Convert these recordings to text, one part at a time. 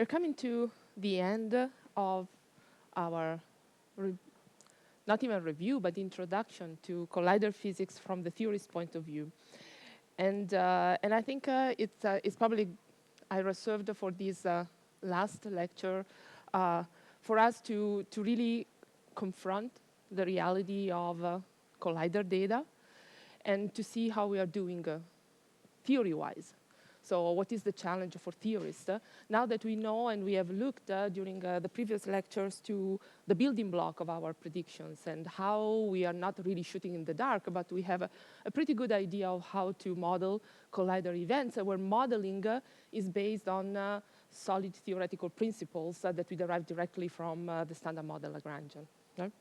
We're coming to the end of our, not even review, but introduction to collider physics from the theorist point of view. And I think it's probably, I reserved for this last lecture for us to really confront the reality of collider data and to see how we are doing theory-wise. So what is the challenge for theorists? Now that we know and we have looked during the previous lectures to the building block of our predictions and how we are not really shooting in the dark, but we have a pretty good idea of how to model collider events, where modeling is based on solid theoretical principles that we derive directly from the standard model Lagrangian. Right?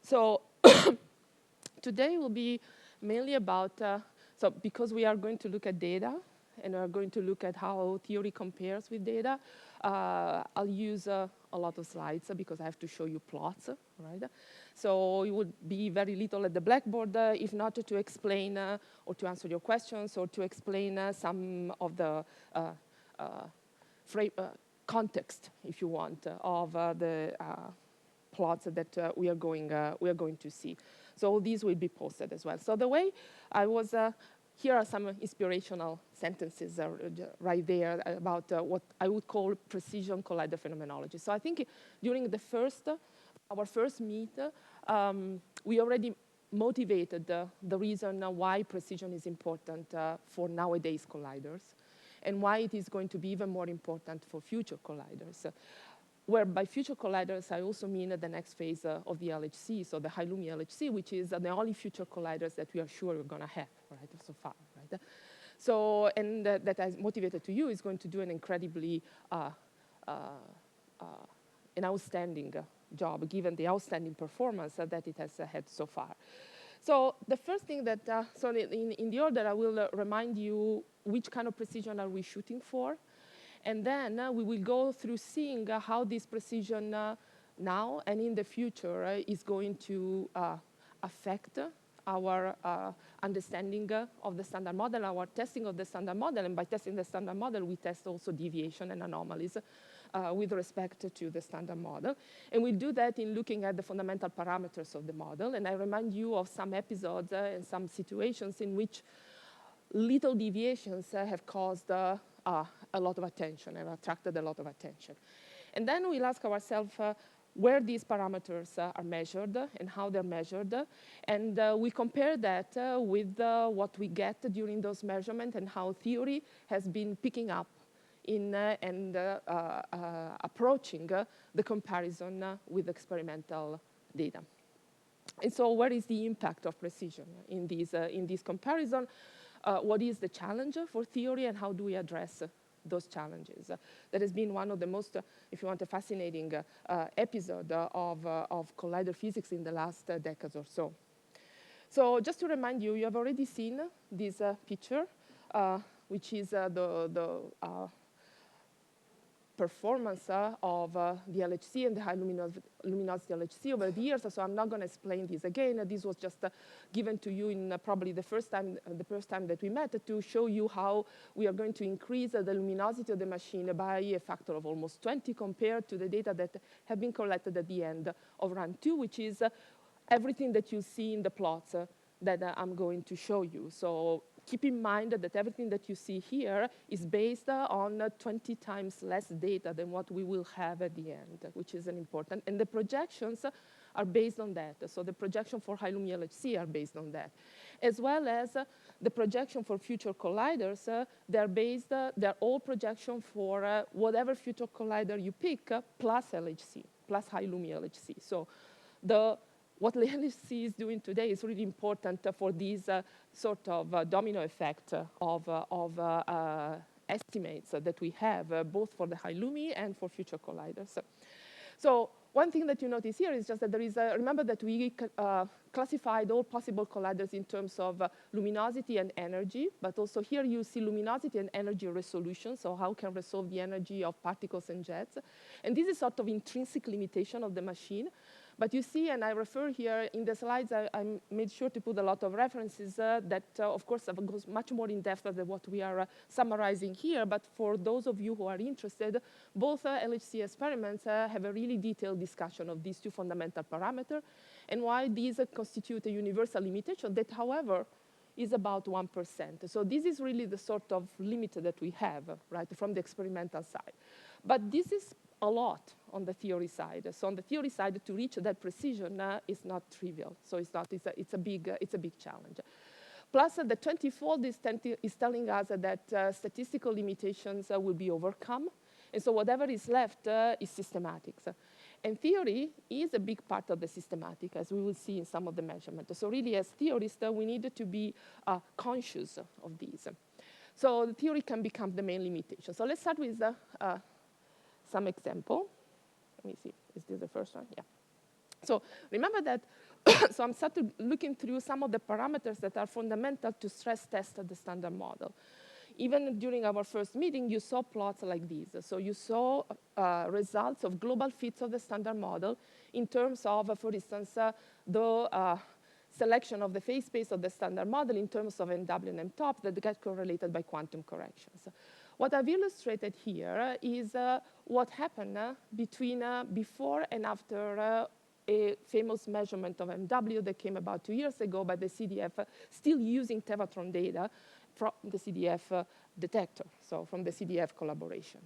So today will be mainly about, so because we are going to look at data, and are going to look at how theory compares with data. I'll use a lot of slides because I have to show you plots, right? So it would be very little at the blackboard, if not to explain or to answer your questions or to explain some of the context, if you want, of the plots that we are going to see. So these will be posted as well. So the way I was here are some inspirational sentences right there about what I would call precision collider phenomenology. So I think during our first meet, we already motivated the reason why precision is important for nowadays colliders and why it is going to be even more important for future colliders. Where by future colliders, I also mean the next phase of the LHC, so the high-Lumi LHC, which is the only future colliders that we are sure we're going to have, right, so far, right? So, and that is motivated to you is going to do an incredibly, an outstanding job, given the outstanding performance that it has had so far. So the first thing that, so in the order, I will remind you which kind of precision are we shooting for. And then we will go through seeing how this precision now and in the future is going to affect our understanding of the standard model, our testing of the standard model. And by testing the standard model, we test also deviation and anomalies with respect to the standard model. And we'll do that in looking at the fundamental parameters of the model. And I remind you of some episodes and some situations in which little deviations have caused a lot of attention and attracted a lot of attention. And then we'll ask ourselves where these parameters are measured and how they're measured. And we compare that with what we get during those measurements and how theory has been picking up in and approaching the comparison with experimental data. And so what is the impact of precision in this comparison? What is the challenge for theory and how do we address those challenges? That has been one of the most, if you want, a fascinating episode of collider physics in the last decades or so. So just to remind you, you have already seen this picture, which is the performance of the LHC and the high luminosity LHC over the years. So I'm not going to explain this again. This was just given to you in probably the first time that we met to show you how we are going to increase the luminosity of the machine by a factor of almost 20 compared to the data that have been collected at the end of run 2, which is everything that you see in the plots that I'm going to show you. So keep in mind that everything that you see here is based on 20 times less data than what we will have at the end, which is an important. And the projections are based on that. So the projection for high Lumi LHC are based on that. As well as the projection for future colliders, they're all projection for whatever future collider you pick, plus LHC, plus high Lumi LHC. So what the LHC is doing today is really important for this sort of domino effect of estimates that we have, both for the high Lumi and for future colliders. So one thing that you notice here is just that there is remember that we classified all possible colliders in terms of luminosity and energy, but also here you see luminosity and energy resolution, so how can resolve the energy of particles and jets. And this is sort of intrinsic limitation of the machine. But you see, and I refer here in the slides, I made sure to put a lot of references that, of course, goes much more in depth than what we are summarizing here. But for those of you who are interested, both LHC experiments have a really detailed discussion of these two fundamental parameters and why these constitute a universal limitation that, however, is about 1%. So this is really the sort of limit that we have, right, from the experimental side. But this is a lot on the theory side. So on the theory side, to reach that precision is not trivial. So it's a big challenge. Plus, the 20-fold is telling us that statistical limitations will be overcome. And so whatever is left is systematics. And theory is a big part of the systematic, as we will see in some of the measurements. So really, as theorists, we need to be conscious of these. So the theory can become the main limitation. So let's start with some example. Let me see, is this the first one? Yeah. So remember that, so I'm started looking through some of the parameters that are fundamental to stress test the standard model. Even during our first meeting, you saw plots like these. So you saw results of global fits of the standard model in terms of, for instance, the selection of the phase space of the standard model in terms of MW and MTOP that get correlated by quantum corrections. What I've illustrated here is what happened between before and after a famous measurement of MW that came about 2 years ago by the CDF, still using Tevatron data from the CDF detector, so from the CDF collaboration.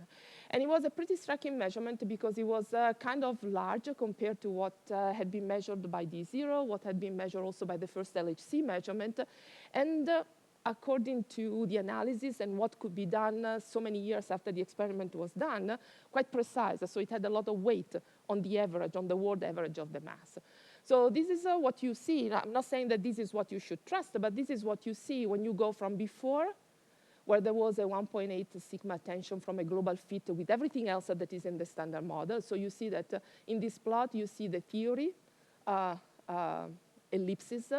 And it was a pretty striking measurement because it was kind of large compared to what had been measured by D0, what had been measured also by the first LHC measurement, and according to the analysis and what could be done so many years after the experiment was done, quite precise. So it had a lot of weight on the average, on the world average of the mass. So this is what you see. I'm not saying that this is what you should trust, but this is what you see when you go from before, where there was a 1.8 sigma tension from a global fit with everything else that is in the standard model. So you see that in this plot, you see the theory ellipses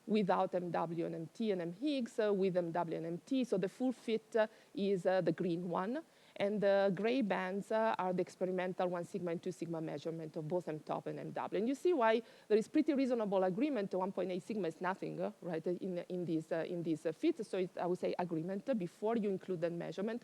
without MW and MT and M Higgs, with MW and MT. So the full fit is the green one. And the gray bands are the experimental 1 sigma and 2 sigma measurement of both MTOP and MW. And you see why there is pretty reasonable agreement. 1.8 sigma is nothing, right, in these fits. So I would say agreement before you include that measurement,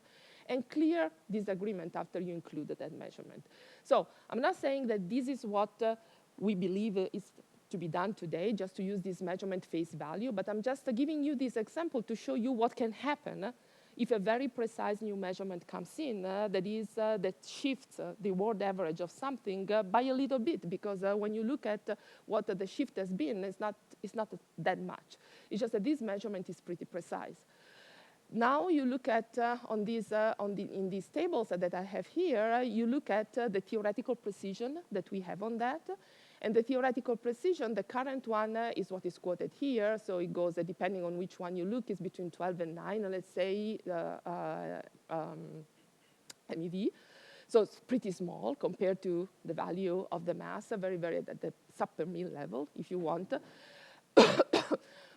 and clear disagreement after you include that measurement. So I'm not saying that this is what we believe is to be done today, just to use this measurement face value, but I'm just giving you this example to show you what can happen if a very precise new measurement comes in that shifts the world average of something by a little bit, because when you look at what the shift has been, it's not that much. It's just that this measurement is pretty precise. Now you look at, in these tables that I have here, you look at the theoretical precision that we have on that. And the theoretical precision, the current one is what is quoted here. So it goes, depending on which one you look, is between 12 and 9, let's say, MeV. So it's pretty small compared to the value of the mass, very, very at the sub-per-mil level, if you want.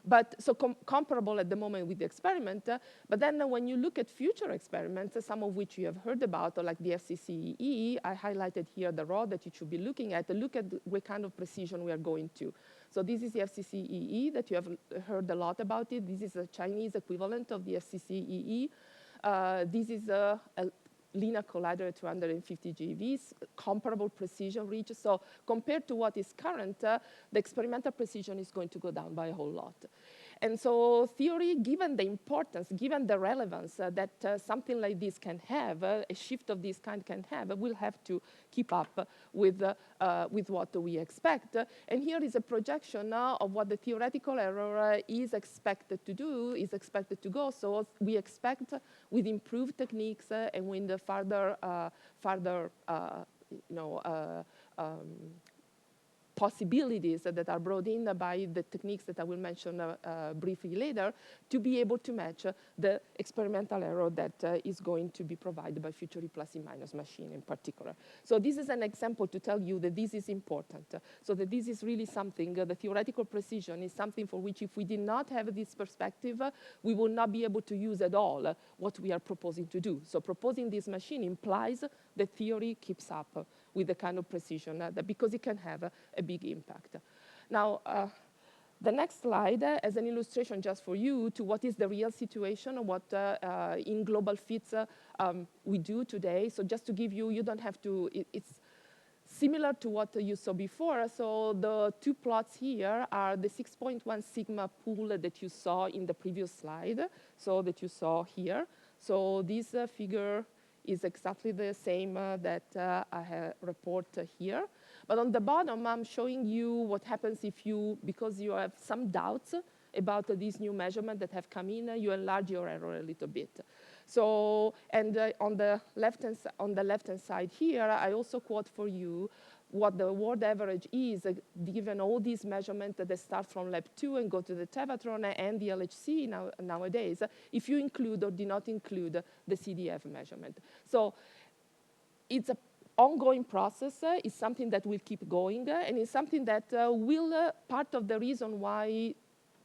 But so comparable at the moment with the experiment. But then when you look at future experiments, some of which you have heard about, like the FCCEE, I highlighted here the rod that you should be looking at. Look at what kind of precision we are going to. So this is the FCCEE that you have heard a lot about it. This is a Chinese equivalent of the FCCEE. This is a linear collider at 250 GeVs, comparable precision reach. So compared to what is current, the experimental precision is going to go down by a whole lot. And so theory, given the importance, given the relevance that something like this can have, a shift of this kind can have, will have to keep up with what we expect. And here is a projection of what the theoretical error is expected to do, is expected to go. So we expect with improved techniques and with the further possibilities that are brought in by the techniques that I will mention briefly later, to be able to match the experimental error that is going to be provided by future plus and minus machine in particular. So this is an example to tell you that this is important. So that this is really something, the theoretical precision is something for which if we did not have this perspective, we will not be able to use at all what we are proposing to do. So proposing this machine implies the theory keeps up with the kind of precision because it can have a big impact. Now, the next slide as an illustration just for you to what is the real situation and what in global fits we do today. So just to give you, you don't have to, it's similar to what you saw before. So the two plots here are the 6.1 sigma pool that you saw in the previous slide, so that you saw here. So this figure is exactly the same that I report here. But on the bottom, I'm showing you what happens if you, because you have some doubts about these new measurements that have come in, you enlarge your error a little bit. So, and on the left-hand side here, I also quote for you what the world average is, given all these measurements that start from lab 2 and go to the Tevatron and the LHC nowadays, if you include or do not include the CDF measurement. So it's an ongoing process. It's something that will keep going, and it's something that will, part of the reason why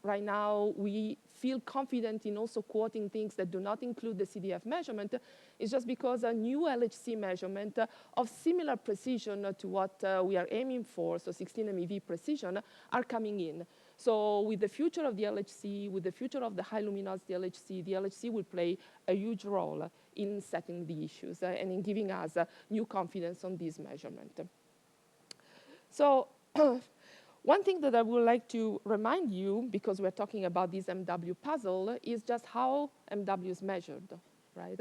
right now we feel confident in also quoting things that do not include the CDF measurement is just because a new LHC measurement of similar precision to what we are aiming for, so 16 MeV precision, are coming in. So with the future of the LHC, with the future of the high luminosity the LHC will play a huge role in setting the issues and in giving us new confidence on this measurement. So one thing that I would like to remind you, because we're talking about this MW puzzle, is just how MW is measured, right?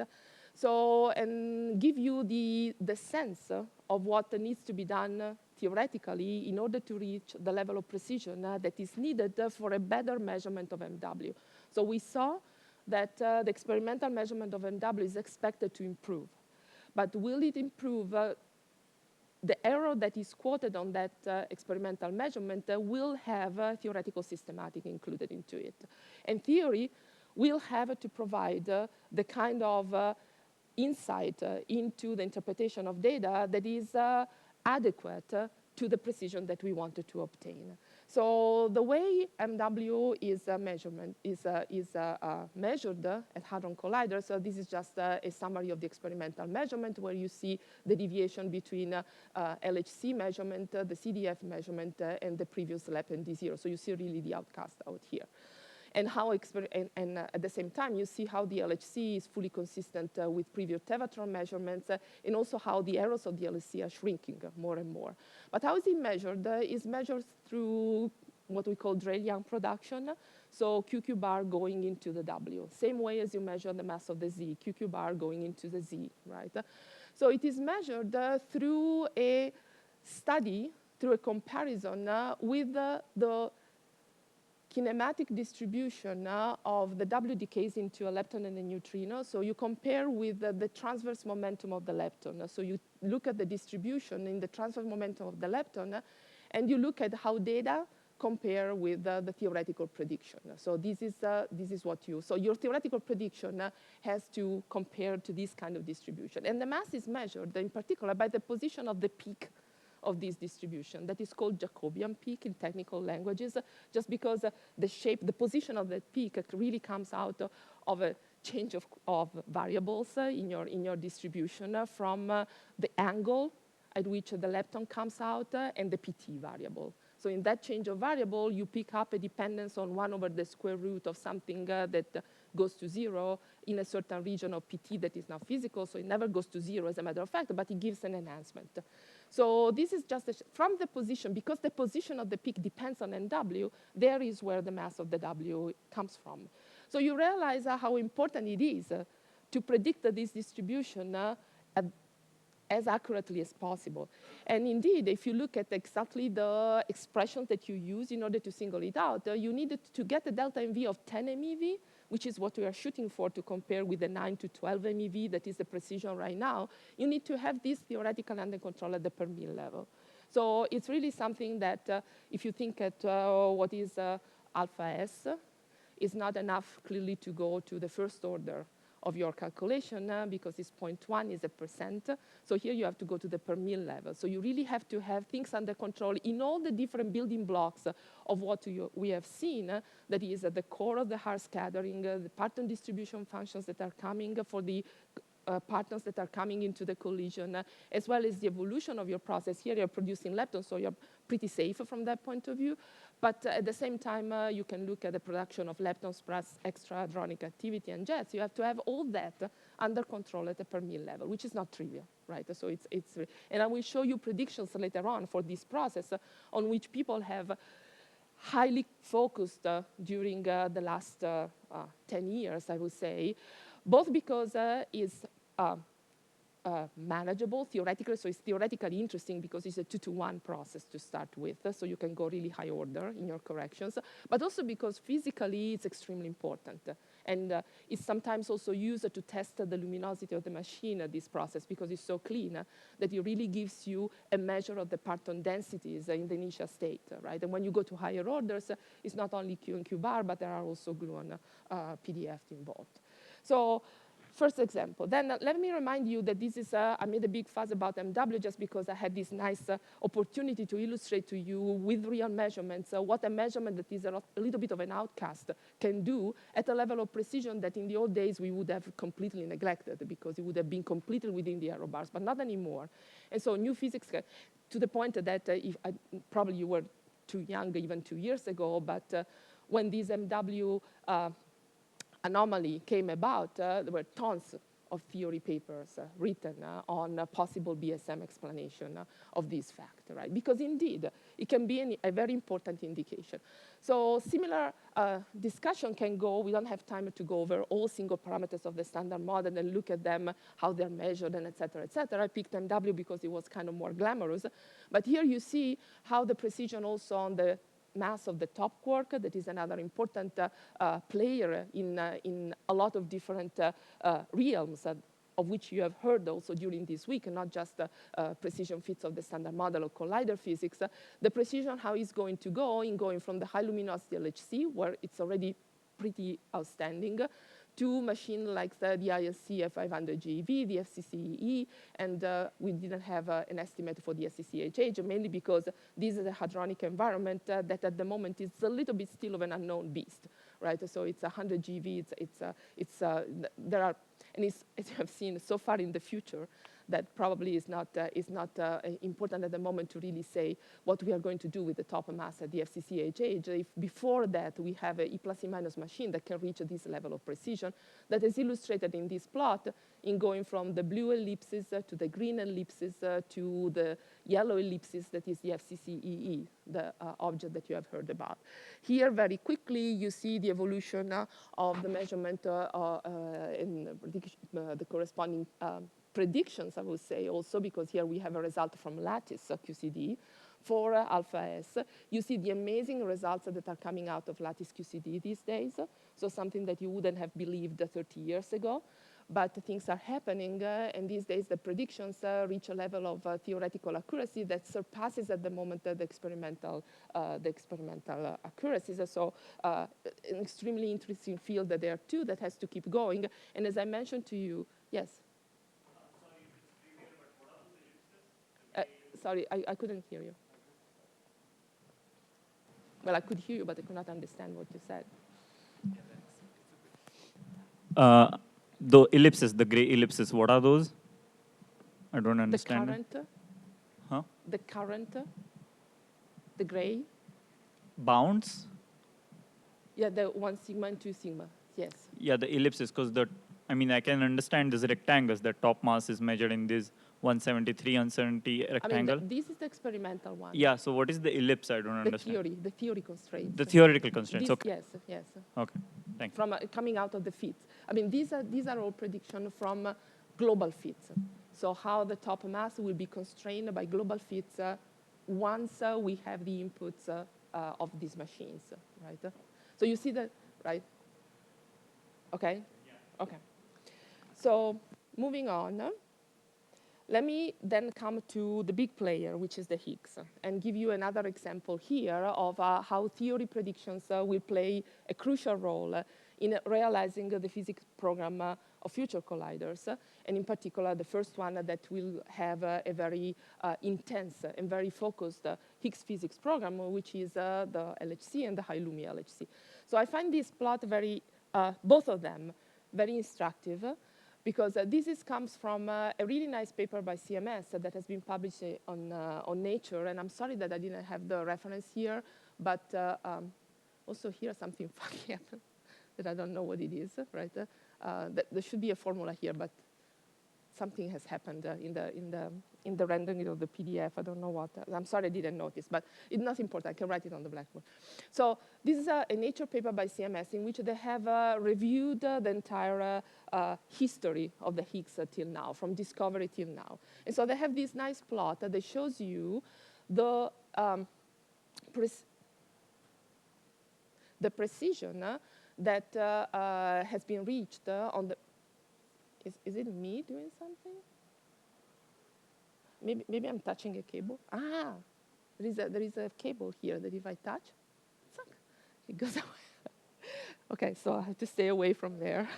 So, and give you the sense of what needs to be done theoretically in order to reach the level of precision that is needed for a better measurement of MW. So we saw that the experimental measurement of MW is expected to improve. But will it improve? The error that is quoted on that experimental measurement will have theoretical systematic included into it. And theory will have to provide the kind of insight into the interpretation of data that is adequate to the precision that we wanted to obtain. So the way MW is measured at Hadron Collider, so this is just a summary of the experimental measurement where you see the deviation between LHC measurement, the CDF measurement, and the previous lab and D0. So you see really the outcast out here. And how at the same time, you see how the LHC is fully consistent with previous Tevatron measurements, and also how the errors of the LHC are shrinking more and more. But how is it measured? Is measured through what we call Drell-Yang production, so QQ bar going into the W. Same way as you measure the mass of the Z, QQ bar going into the Z, right? So it is measured through a study, through a comparison with the kinematic distribution of the W decays into a lepton and a neutrino. So you compare with the transverse momentum of the lepton. So you look at the distribution in the transverse momentum of the lepton, and you look at how data compare with the theoretical prediction. So this is what you, so your theoretical prediction has to compare to this kind of distribution. And the mass is measured in particular by the position of the peak of this distribution. That is called Jacobian peak in technical languages, just because the shape, the position of that peak really comes out of a change of variables in your distribution from the angle at which the lepton comes out and the PT variable. So in that change of variable, you pick up a dependence on 1 over the square root of something that goes to 0 in a certain region of PT that is now physical, so it never goes to 0 as a matter of fact, but it gives an enhancement. So this is just from the position, because the position of the peak depends on NW, there is where the mass of the W comes from. So you realize how important it is to predict this distribution as accurately as possible. And indeed, if you look at exactly the expressions that you use in order to single it out, you needed to get a delta MV of 10 MeV, which is what we are shooting for to compare with the 9 to 12 MeV that is the precision right now. You need to have this theoretical under control at the per mil level. So it's really something that if you think at what is alpha S, is not enough clearly to go to the first order of your calculation because this 0.1 is a percent. So here you have to go to the per mil level. So you really have to have things under control in all the different building blocks of what we have seen, that is at the core of the Haar scattering, the pattern distribution functions that are coming for the partners that are coming into the collision, as well as the evolution of your process. Here you're producing leptons, so you're pretty safe from that point of view. But at the same time, you can look at the production of leptons plus extra hadronic activity and jets. You have to have all that under control at the per mil level, which is not trivial, right? So and I will show you predictions later on for this process on which people have highly focused during the last 10 years, I would say, both because it's manageable theoretically, so it's theoretically interesting because it's a 2-to-1 process to start with, so you can go really high order in your corrections, but also because physically it's extremely important. And it's sometimes also used to test the luminosity of the machine at this process because it's so clean that it really gives you a measure of the parton densities in the initial state, right? And when you go to higher orders, it's not only Q and Q bar, but there are also gluon PDF involved. So first example. Then let me remind you that this is, I made a big fuss about MW just because I had this nice opportunity to illustrate to you with real measurements what a measurement that is a little bit of an outcast can do at a level of precision that in the old days we would have completely neglected because it would have been completely within the error bars, but not anymore. And so new physics, to the point that if probably you were too young even 2 years ago, but when these MW anomaly came about, there were tons of theory papers written on a possible BSM explanation of this fact, right? Because indeed, it can be a very important indication. So similar discussion can go, we don't have time to go over all single parameters of the standard model and look at them, how they're measured, and et cetera, et cetera. I picked MW because it was kind of more glamorous. But here you see how the precision also on the mass of the top quark, that is another important player in a lot of different realms of which you have heard also during this week, and not just precision fits of the standard model of collider physics. The precision, how it's going to go in going from the high luminosity LHC, where it's already pretty outstanding, to machines like the ILC 500 GeV, the FCCEE, and we didn't have an estimate for the SCCHH, mainly because this is a hadronic environment that at the moment is a little bit still of an unknown beast, right? So it's 100 GeV, there are, and it's, as you have seen so far in the future, that probably is not important at the moment to really say what we are going to do with the top mass at the FCCHH. If before that we have a E plus E minus machine that can reach this level of precision, that is illustrated in this plot in going from the blue ellipses to the green ellipses to the yellow ellipses, that is the FCCEE, the object that you have heard about. Here, very quickly, you see the evolution of the measurement in the corresponding predictions, I would say, also, because here we have a result from lattice QCD for alpha S. You see the amazing results that are coming out of lattice QCD these days, so something that you wouldn't have believed 30 years ago. But things are happening, and these days the predictions reach a level of theoretical accuracy that surpasses at the moment the experimental accuracies. So an extremely interesting field there too that has to keep going. And as I mentioned to you, yes? Sorry, I couldn't hear you. Well, I could hear you, but I could not understand what you said. The ellipses, the gray ellipses, what are those? I don't understand. The current. Huh? The current. The gray. Bounds? Yeah, the 1 sigma and 2 sigma, yes. Yeah, the ellipses, because I can understand these rectangles. The top mass is measured in this 173, 170 rectangle. I mean, this is the experimental one. Yeah, so what is the ellipse? I don't understand. The theory constraints. The theoretical constraints, okay. Yes, yes. Okay, thanks. From coming out of the fits. I mean, these are all predictions from global fits. So how the top mass will be constrained by global fits once we have the inputs of these machines, right? So you see that, right? Okay? Yeah. Okay. So moving on. Let me then come to the big player, which is the Higgs, and give you another example here of how theory predictions will play a crucial role in realizing the physics program of future colliders, and in particular, the first one that will have a very intense and very focused Higgs physics program, which is the LHC and the high Lumi LHC. So I find this plot both of them, very instructive, because comes from a really nice paper by CMS that has been published on Nature, and I'm sorry that I didn't have the reference here, but also here something funny happened that I don't know what it is, right? There should be a formula here, but something has happened in the rendering of the PDF. I don't know what. I'm sorry I didn't notice, but it's not important. I can write it on the blackboard. So this is a Nature paper by CMS in which they have reviewed the entire history of the Higgs till now, from discovery till now. And so they have this nice plot that shows you the precision that has been reached on the. Is it me doing something? Maybe I'm touching a cable. Ah, there is a cable here that if I touch, it goes away. Okay, so I have to stay away from there.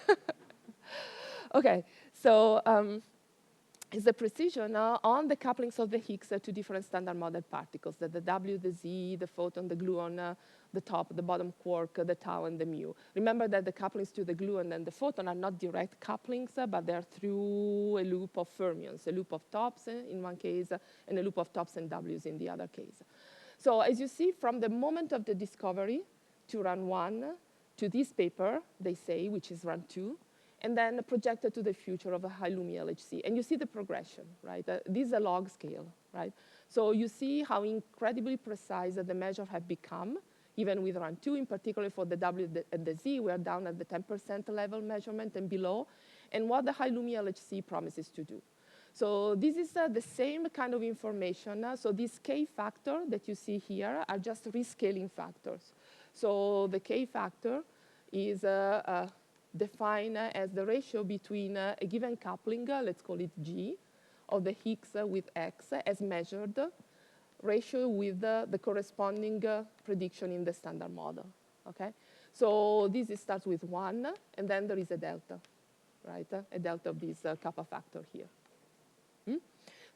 Okay, so is the precision on the couplings of the Higgs to different standard model particles, the W, the Z, the photon, the gluon, the top, the bottom quark, the tau, and the mu. Remember that the couplings to the gluon and the photon are not direct couplings, but they're through a loop of fermions, a loop of tops in one case, and a loop of tops and Ws in the other case. So as you see, from the moment of the discovery to run 1, to this paper, they say, which is run 2, and then projected to the future of a high-Lumi LHC. And you see the progression, right? This is a log scale, right? So you see how incredibly precise the measures have become, even with run 2, in particular for the W and the Z, we are down at the 10% level measurement and below, and what the high-Lumi LHC promises to do. So this is the same kind of information. So this K factor that you see here are just rescaling factors. So the K factor is defined as the ratio between a given coupling, let's call it G, of the Higgs with X as measured, ratio with the corresponding prediction in the standard model, okay? So this starts with 1, and then there is a delta, right? A delta of this kappa factor here.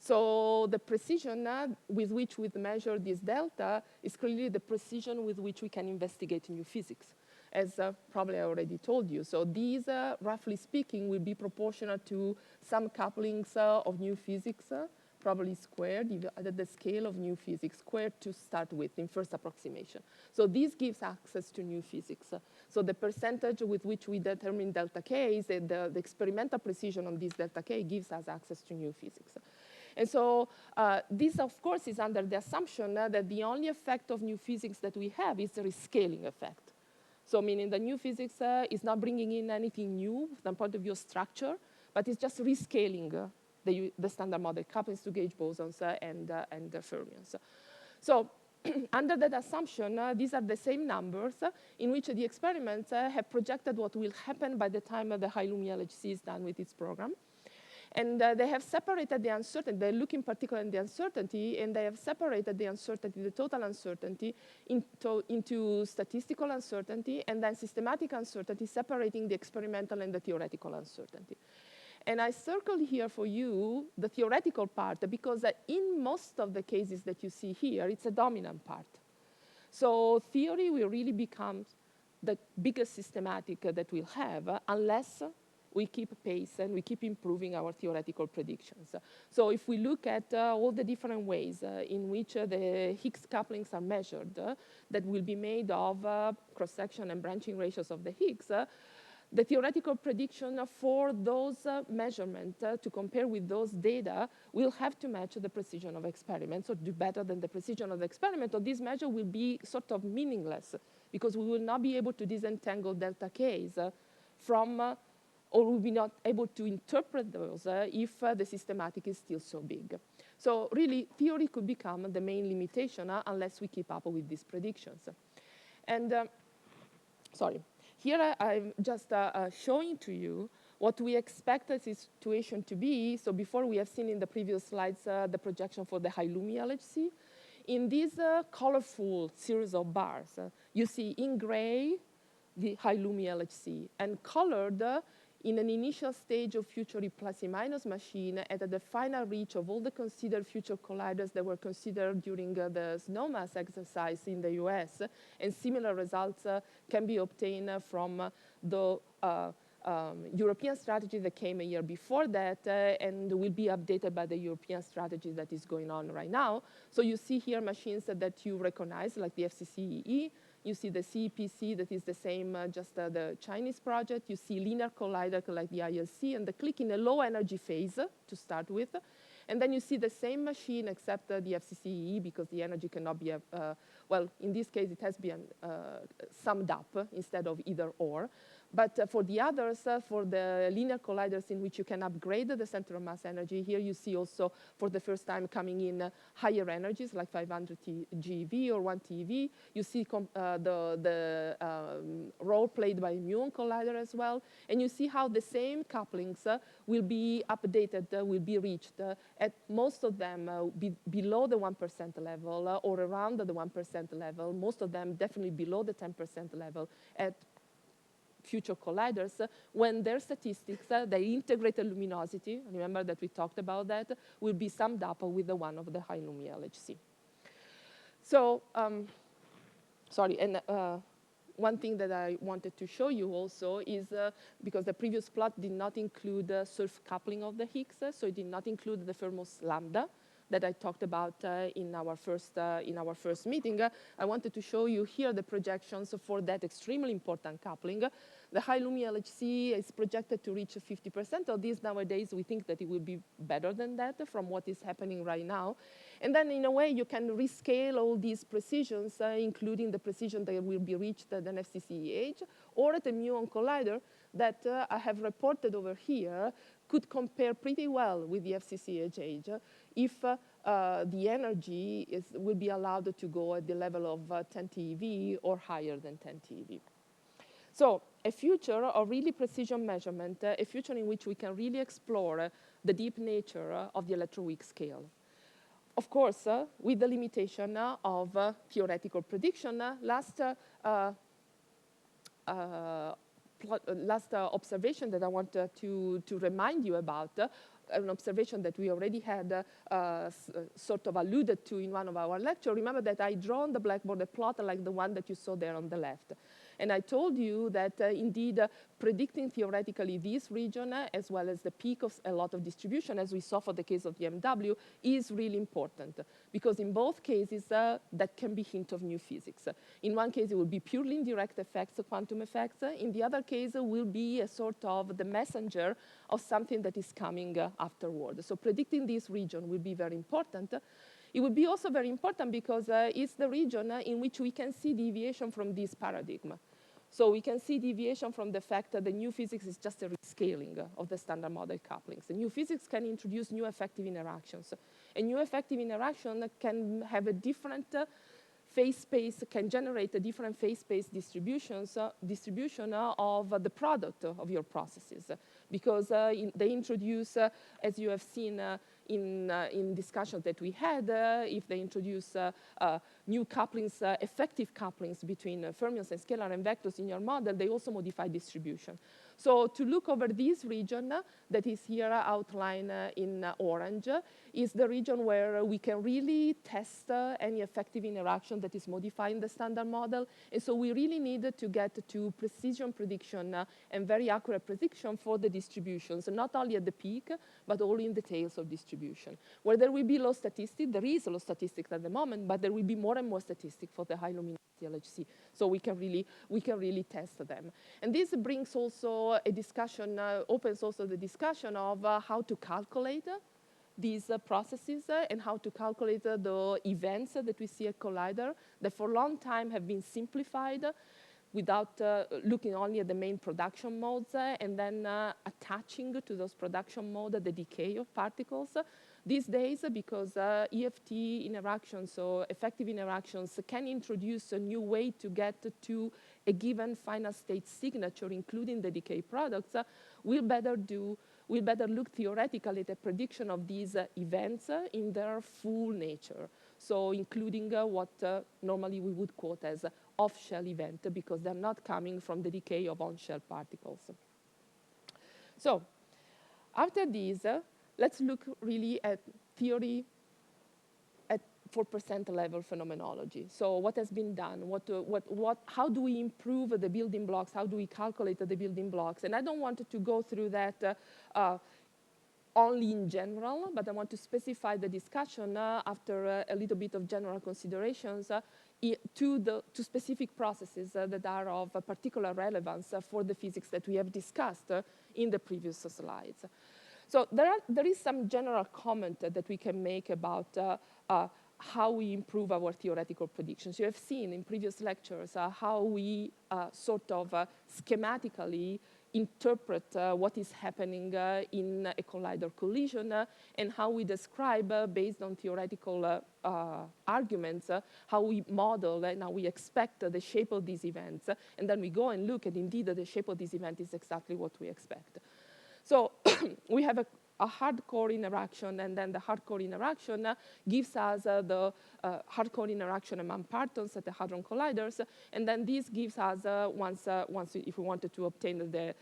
So the precision with which we measure this delta is clearly the precision with which we can investigate new physics, as probably I already told you. So these, roughly speaking, will be proportional to some couplings of new physics, probably squared, at the scale of new physics, squared to start with in first approximation. So this gives access to new physics. So the percentage with which we determine delta K is the experimental precision on this delta K gives us access to new physics. And so this, of course, is under the assumption that the only effect of new physics that we have is the rescaling effect. So meaning the new physics is not bringing in anything new from the point of view of structure, but it's just rescaling the standard model, couplings to gauge bosons and the fermions. So under that assumption, these are the same numbers in which the experiments have projected what will happen by the time the high-Lumi LHC is done with its program. And they have separated the uncertainty. They look in particular in the uncertainty, and they have separated the uncertainty, the total uncertainty, into statistical uncertainty and then systematic uncertainty, separating the experimental and the theoretical uncertainty. And I circled here for you the theoretical part because in most of the cases that you see here, it's a dominant part. So theory will really become the biggest systematic that we'll have unless we keep pace and we keep improving our theoretical predictions. So if we look at all the different ways in which the Higgs couplings are measured that will be made of cross-section and branching ratios of the Higgs, the theoretical prediction for those measurements to compare with those data will have to match the precision of experiments or do better than the precision of the experiment, or this measure will be sort of meaningless because we will not be able to disentangle delta Ks from or we'll be not able to interpret those if the systematic is still so big. So really, theory could become the main limitation unless we keep up with these predictions. And sorry, here I'm just showing to you what we expect the situation to be. So before we have seen in the previous slides the projection for the high-Lumi LHC. In this colorful series of bars, you see in gray the high-Lumi LHC, and colored in an initial stage of future plus-minus machine at the final reach of all the considered future colliders that were considered during the SNOMAS exercise in the US, and similar results can be obtained from the European strategy that came a year before that and will be updated by the European strategy that is going on right now. So you see here machines that you recognize, like the FCCEE. You see the CEPC, that is the same, just the Chinese project. You see linear collider like the ILC, and the click in a low energy phase to start with. And then you see the same machine except the FCCEE, because the energy cannot be, well, in this case, it has been summed up instead of either or. But for the others, for the linear colliders in which you can upgrade the center of mass energy, here you see also for the first time coming in higher energies like 500 GeV or 1 TeV. You see the role played by muon collider as well. And you see how the same couplings will be updated, will be reached at most of them below the 1% level or around the 1% level, most of them definitely below the 10% level at future colliders, when their statistics, the integrated luminosity, remember that we talked about that, will be summed up with the one of the high Lumi LHC. So, sorry, and one thing that I wanted to show you also is, because the previous plot did not include surf coupling of the Higgs, so it did not include the Fermos lambda that I talked about in our first meeting. I wanted to show you here the projections for that extremely important coupling. The high Lumi LHC is projected to reach 50% of this. Nowadays, we think that it will be better than that from what is happening right now. And then, in a way, you can rescale all these precisions, including the precision that will be reached at an FCCE age, or at a muon collider that I have reported over here could compare pretty well with the FCCE age if the energy will be allowed to go at the level of 10 TeV or higher than 10 TeV. So a future of really precision measurement, a future in which we can really explore the deep nature of the electroweak scale. Of course, with the limitation of theoretical prediction. Last observation that I want to remind you about, an observation that we already had sort of alluded to in one of our lectures. Remember that I drawn the blackboard a plot like the one that you saw there on the left. And I told you that indeed predicting theoretically this region as well as the peak of a lot of distribution, as we saw for the case of the MW, is really important. Because in both cases, that can be hint of new physics. In one case, it will be purely indirect effects, quantum effects. In the other case, it will be a sort of the messenger of something that is coming afterward. So predicting this region will be very important. It would be also very important because it's the region in which we can see deviation from this paradigm. So we can see deviation from the fact that the new physics is just a rescaling of the standard model couplings. The new physics can introduce new effective interactions. A new effective interaction can have a different phase space, can generate a different phase space distribution of the product of your processes. Because they introduce, as you have seen in discussions that we had, if they introduce new couplings, effective couplings between fermions and scalar and vectors in your model, they also modify distribution. So to look over this region that is here outlined in orange is the region where we can really test any effective interaction that is modifying the standard model. And so we really need to get to precision prediction and very accurate prediction for the distributions, not only at the peak, but all in the tails of distribution. Where there will be low statistics, there is low statistics at the moment, but there will be more and more statistics for the high luminosity LHC. So we can really test them. And this brings also a discussion, opens also the discussion of how to calculate these processes and how to calculate the events that we see at collider that for a long time have been simplified without looking only at the main production modes and then attaching to those production modes the decay of particles. These days, because EFT interactions, so effective interactions, can introduce a new way to get to a given final state signature, including the decay products, we'll better look theoretically at the prediction of these events in their full nature. So including what normally we would quote as off-shell event, because they're not coming from the decay of on-shell particles. So after these, let's look really at 4% level phenomenology. So what has been done? How do we improve the building blocks? How do we calculate the building blocks? And I don't want to go through that only in general, but I want to specify the discussion after a little bit of general considerations to specific processes that are of particular relevance for the physics that we have discussed in the previous slides. So there is some general comment that we can make about how we improve our theoretical predictions. You have seen in previous lectures how we sort of schematically interpret what is happening in a collider collision and how we describe, based on theoretical arguments, how we model and how we expect the shape of these events. And then we go and look, and indeed the shape of this event is exactly what we expect. So we have a hardcore interaction, and then the hardcore interaction gives us the hardcore interaction among partons at the hadron colliders, and then this gives us, if we wanted to obtain the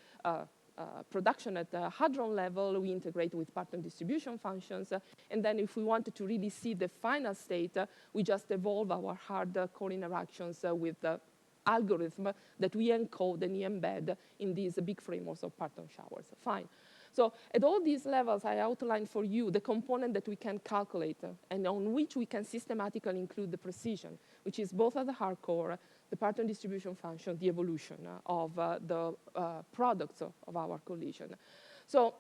production at the hadron level, we integrate with parton distribution functions, and then if we wanted to really see the final state, we just evolve our hardcore interactions with the algorithm that we encode and we embed in these big frameworks of parton showers. Fine. So at all these levels, I outlined for you the component that we can calculate and on which we can systematically include the precision, which is both at the hardcore, the parton distribution function, the evolution of the products of our collision. So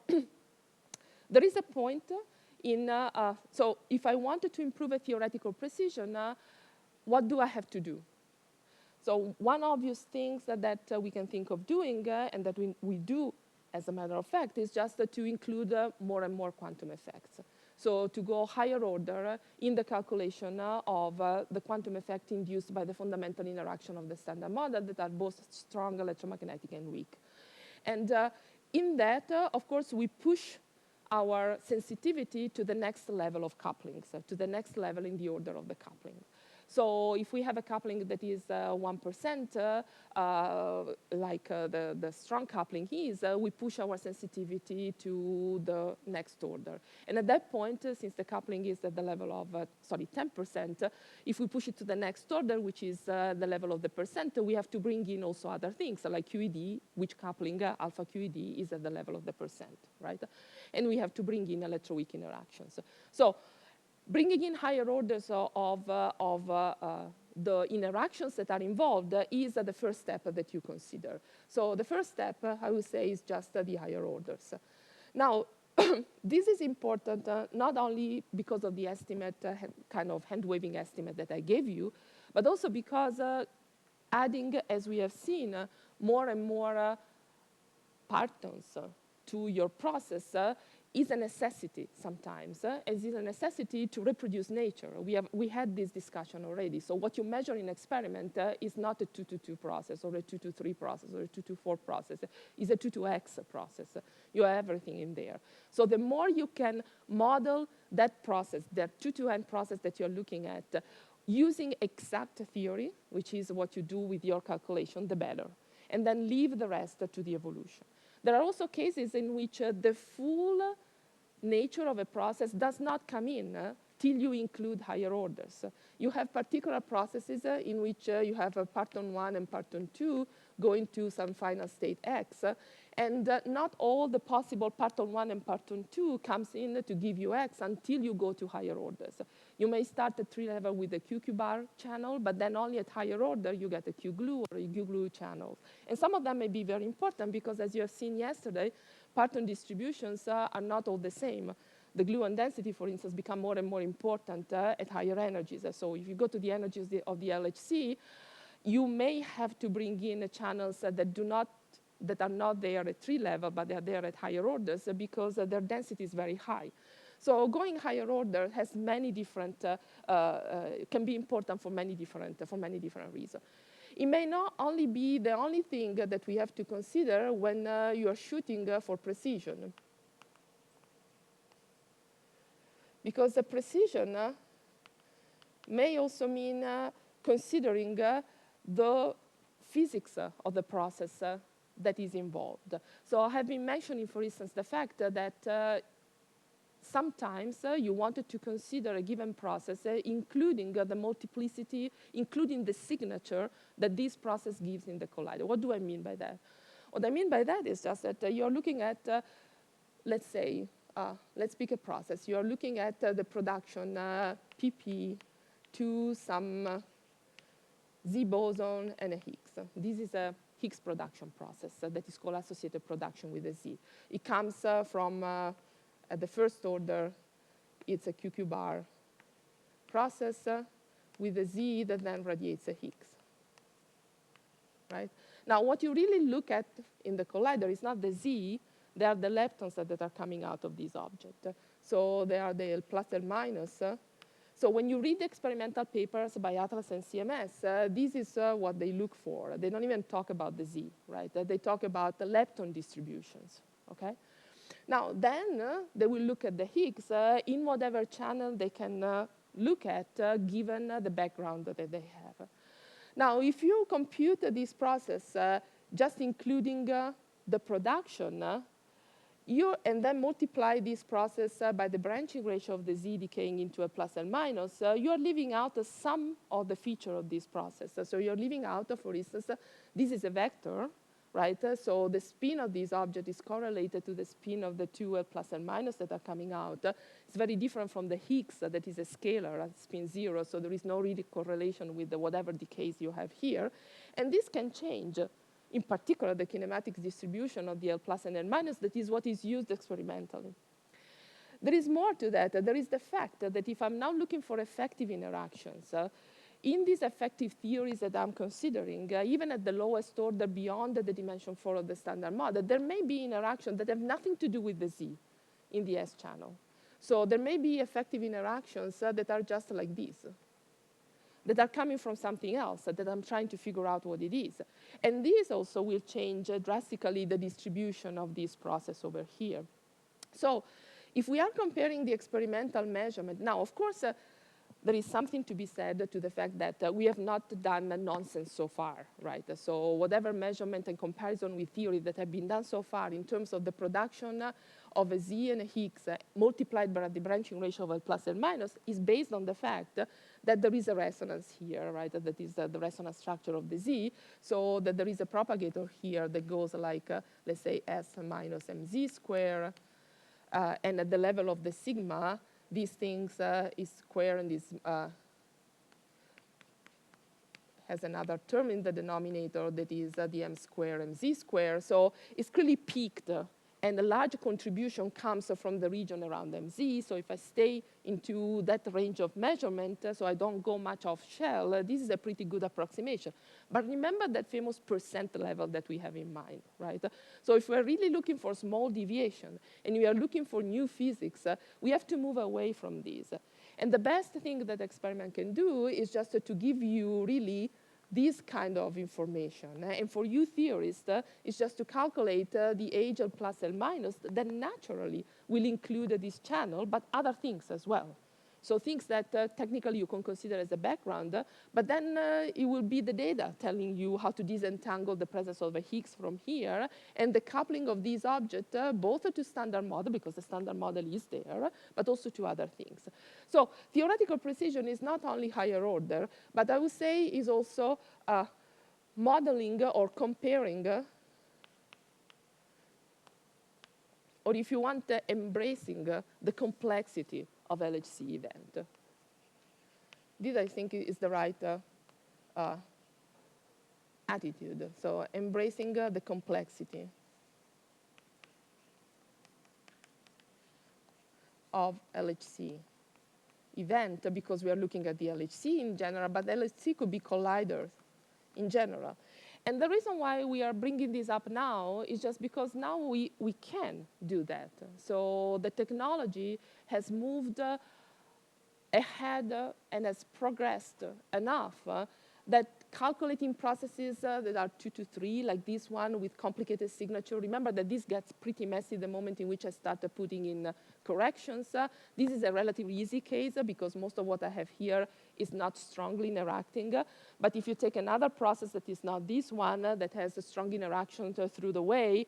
there is a point in, so if I wanted to improve a theoretical precision, what do I have to do? So one obvious thing that we can think of doing, and that we do as a matter of fact, is just to include more and more quantum effects. So to go higher order in the calculation of the quantum effect induced by the fundamental interaction of the standard model that are both strong electromagnetic and weak. And in that, of course, we push our sensitivity to the next level of couplings, to the next level in the order of the coupling. So if we have a coupling that is 1%, like the strong coupling is, we push our sensitivity to the next order. And at that point, since the coupling is at the level of, 10%, if we push it to the next order, which is the level of the percent, we have to bring in also other things, like QED, which coupling, alpha QED, is at the level of the percent, right? And we have to bring in electroweak interactions. So bringing in higher orders of the interactions that are involved is the first step that you consider. So the first step, I would say, is just the higher orders. Now, this is important not only because of the estimate, kind of hand-waving estimate that I gave you, but also because adding, as we have seen, more and more partons to your process is a necessity sometimes, as is a necessity to reproduce nature. We had this discussion already. So what you measure in experiment is not a 2-to-2 process or a 2-to-3 process or a 2-to-4 process. It's a 2-to-x process. You have everything in there. So the more you can model that process, that 2-to-n process that you're looking at, using exact theory, which is what you do with your calculation, the better. And then leave the rest to the evolution. There are also cases in which the full nature of a process does not come in till you include higher orders. You have particular processes in which you have a parton 1 and parton 2 going to some final state X, and not all the possible parton 1 and parton 2 comes in to give you X until you go to higher orders. You may start at 3 level with a QQ bar channel, but then only at higher order you get a Q glue or a Q glue channel. And some of them may be very important because, as you have seen yesterday, parton distributions are not all the same. The gluon density, for instance, become more and more important at higher energies. So if you go to the energies of the LHC, you may have to bring in channels that are not there at 3 level, but they are there at higher orders because their density is very high. So going higher order has many different, can be important for many different reasons. It may not only be the only thing that we have to consider when you are shooting for precision. Because the precision may also mean considering the physics of the process that is involved. So I have been mentioning, for instance, the fact that sometimes you wanted to consider a given process, including the multiplicity, including the signature that this process gives in the collider. What do I mean by that? What I mean by that is just that you're looking at, let's say, let's pick a process. You're looking at the production PP to some Z boson and a Higgs. This is a Higgs production process that is called associated production with a Z. It comes from, at the first order, it's a QQ bar process with a Z that then radiates a Higgs. Right? Now, what you really look at in the collider is not the Z, they are the leptons that are coming out of this object. So they are the plus and minus. So when you read the experimental papers by Atlas and CMS, this is what they look for. They don't even talk about the Z, right? They talk about the lepton distributions, okay? Now, then they will look at the Higgs in whatever channel they can look at, given the background that they have. Now, if you compute this process just including the production, and then multiply this process by the branching ratio of the Z decaying into a plus and minus, you are leaving out some of the feature of this process. So you're leaving out, for instance, this is a vector, right? So the spin of this object is correlated to the spin of the two plus and minus that are coming out. It's very different from the Higgs that is a scalar at spin 0, so there is no really correlation with the whatever decays you have here. And this can change, in particular, the kinematic distribution of the L plus and L minus. That is what is used experimentally. There is more to that. There is the fact that if I'm now looking for effective interactions, in these effective theories that I'm considering, even at the lowest order beyond the dimension 4 of the standard model, there may be interactions that have nothing to do with the Z in the S channel. So there may be effective interactions that are just like this, that are coming from something else, that I'm trying to figure out what it is. And this also will change drastically the distribution of this process over here. So if we are comparing the experimental measurement, now, of course, there is something to be said to the fact that we have not done nonsense so far, right? So whatever measurement and comparison with theory that have been done so far in terms of the production of a Z and a Higgs multiplied by the branching ratio of a plus and minus is based on the fact that there is a resonance here, right? That is the resonance structure of the Z, so that there is a propagator here that goes like, let's say, S minus mz square, and at the level of the sigma, these things is square and is has another term in the denominator that is the m square mz square. So it's clearly peaked, and a large contribution comes from the region around mz. So if I stay into that range of measurement, so I don't go much off shell, this is a pretty good approximation. But remember that famous percent level that we have in mind, right? So if we're really looking for small deviation, and we are looking for new physics, we have to move away from these. And the best thing that experiment can do is just to give you really this kind of information. And for you theorists, it's just to calculate the age of plus L minus that naturally will include this channel, but other things as well. So things that technically you can consider as a background, but then it will be the data telling you how to disentangle the presence of a Higgs from here, and the coupling of these objects, both to standard model, because the standard model is there, but also to other things. So theoretical precision is not only higher order, but I would say is also modeling or comparing, or if you want, embracing the complexity of LHC event. This, I think, is the right attitude. So embracing the complexity of LHC event, because we are looking at the LHC in general, but LHC could be colliders in general. And the reason why we are bringing this up now is just because now we can do that. So the technology has moved ahead and has progressed enough that calculating processes that are 2 to 3, like this one with complicated signature. Remember that this gets pretty messy the moment in which I start putting in corrections. This is a relatively easy case because most of what I have here is not strongly interacting. But if you take another process that is not this one, that has a strong interaction through the way,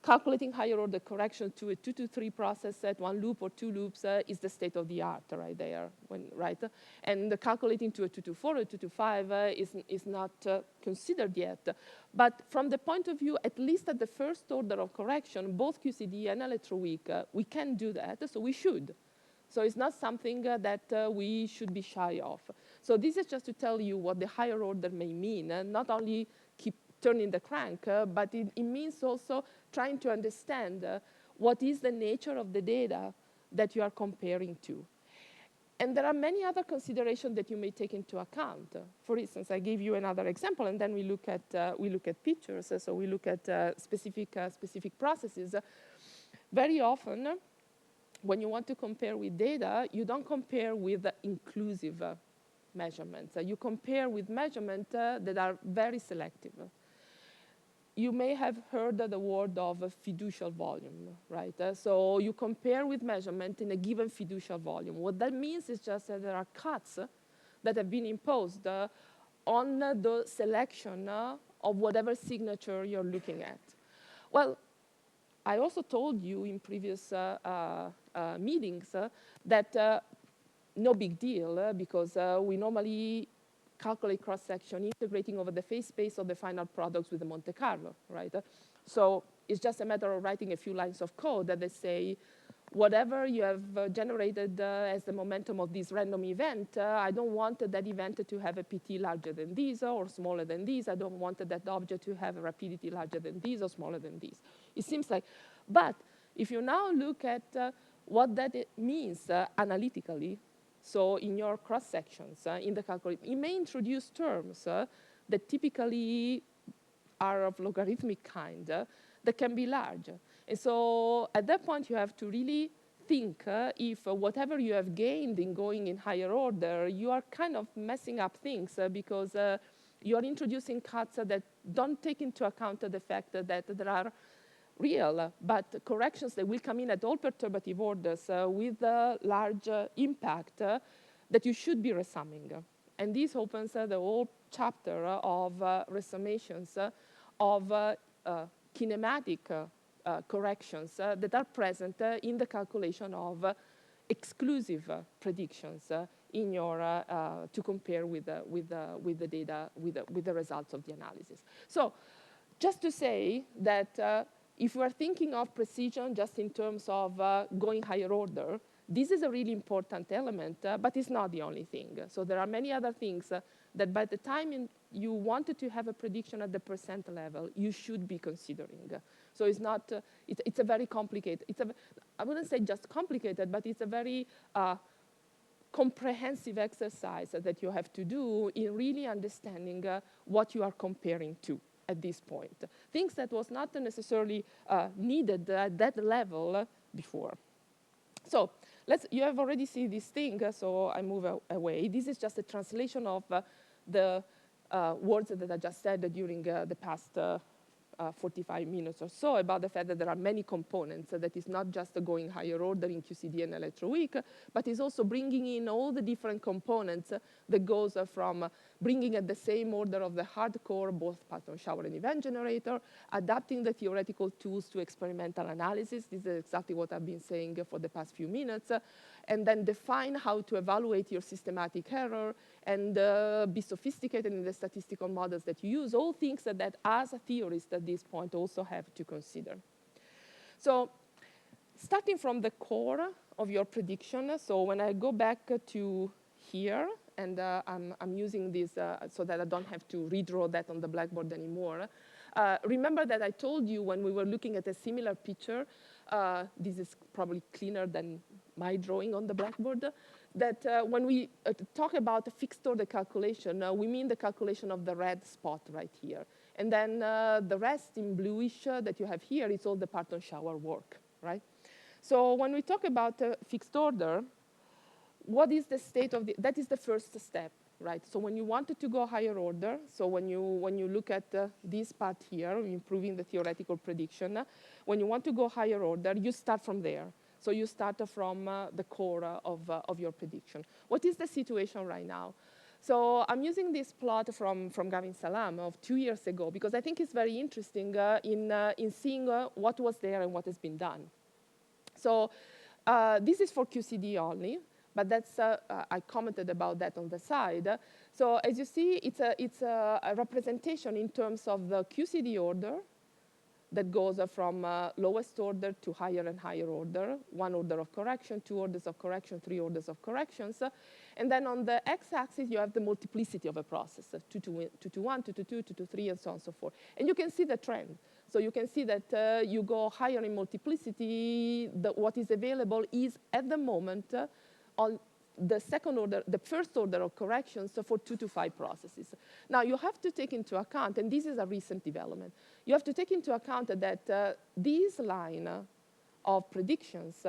calculating higher order correction to a 2 to 3 process at 1 loop or 2 loops is the state of the art right there, right? And the calculating to a 2 to 4 or 2 to 5 is not considered yet. But from the point of view, at least at the first order of correction, both QCD and electroweak, we can do that, so we should. So it's not something that we should be shy of. So this is just to tell you what the higher order may mean, not only keep turning the crank, but it means also trying to understand what is the nature of the data that you are comparing to. And there are many other considerations that you may take into account. For instance, I gave you another example, and then we look at pictures. So we look at specific processes. Very often, when you want to compare with data, you don't compare with inclusive measurements. You compare with measurements that are very selective. You may have heard the word of fiducial volume, right? So you compare with measurement in a given fiducial volume. What that means is just that there are cuts that have been imposed on the selection of whatever signature you're looking at. Well, I also told you in previous meetings that no big deal because we normally calculate cross-section integrating over the phase space of the final products with the Monte Carlo, right? So it's just a matter of writing a few lines of code that they say, whatever you have generated as the momentum of this random event, I don't want that event to have a PT larger than this or smaller than this. I don't want that object to have a rapidity larger than this or smaller than this. It seems like, but if you now look at what that means analytically, so in your cross-sections, in the calculation, it may introduce terms that typically are of logarithmic kind that can be large. And so at that point, you have to really think if whatever you have gained in going in higher order, you are kind of messing up things because you are introducing cuts that don't take into account the fact that there are real, but corrections that will come in at all perturbative orders with a large impact that you should be resumming. And this opens the whole chapter of resummations of kinematic corrections that are present in the calculation of exclusive predictions in your to compare with the data, with the results of the analysis. So just to say that if we are thinking of precision just in terms of going higher order, this is a really important element, but it's not the only thing. So there are many other things that by the time you wanted to have a prediction at the percent level, you should be considering. So it's not, it's a very complicated, I wouldn't say just complicated, but it's a very comprehensive exercise that you have to do in really understanding what you are comparing to at this point. Things that was not necessarily needed at that level before. So you have already seen this thing, so I move away. This is just a translation of the words that I just said during the past 45 minutes or so about the fact that there are many components, that is not just going higher order in QCD and electroweak, but is also bringing in all the different components that goes from bringing at the same order of the hardcore, both pattern shower and event generator, adapting the theoretical tools to experimental analysis. This is exactly what I've been saying for the past few minutes. And then define how to evaluate your systematic error and be sophisticated in the statistical models that you use, all things that as a theorist at this point also have to consider. So starting from the core of your prediction, so when I go back to here, and I'm using this so that I don't have to redraw that on the blackboard anymore. Remember that I told you when we were looking at a similar picture, this is probably cleaner than my drawing on the blackboard, that when we talk about a fixed order calculation, we mean the calculation of the red spot right here. And then the rest in bluish that you have here is all the pattern shower work, right? So when we talk about fixed order, what is the state of that is the first step, right? So when you wanted to go higher order, so when you look at this part here, improving the theoretical prediction, when you want to go higher order, you start from there. So you start from the core of your prediction. What is the situation right now? So I'm using this plot from Gavin Salam of 2 years ago because I think it's very interesting in seeing what was there and what has been done. So this is for QCD only, but that's, I commented about that on the side. So as you see, it's a representation in terms of the QCD order that goes from lowest order to higher and higher order, 1 order of correction, 2 orders of correction, 3 orders of corrections. And then on the x-axis, you have the multiplicity of a process, 2 to 1, 2 to 2, 2 to 3, and so on and so forth. And you can see the trend. So you can see that you go higher in multiplicity, what is available is, at the moment, on the second order, the first order of corrections for 2 to 5 processes. Now, you have to take into account, and this is a recent development, you have to take into account that this line of predictions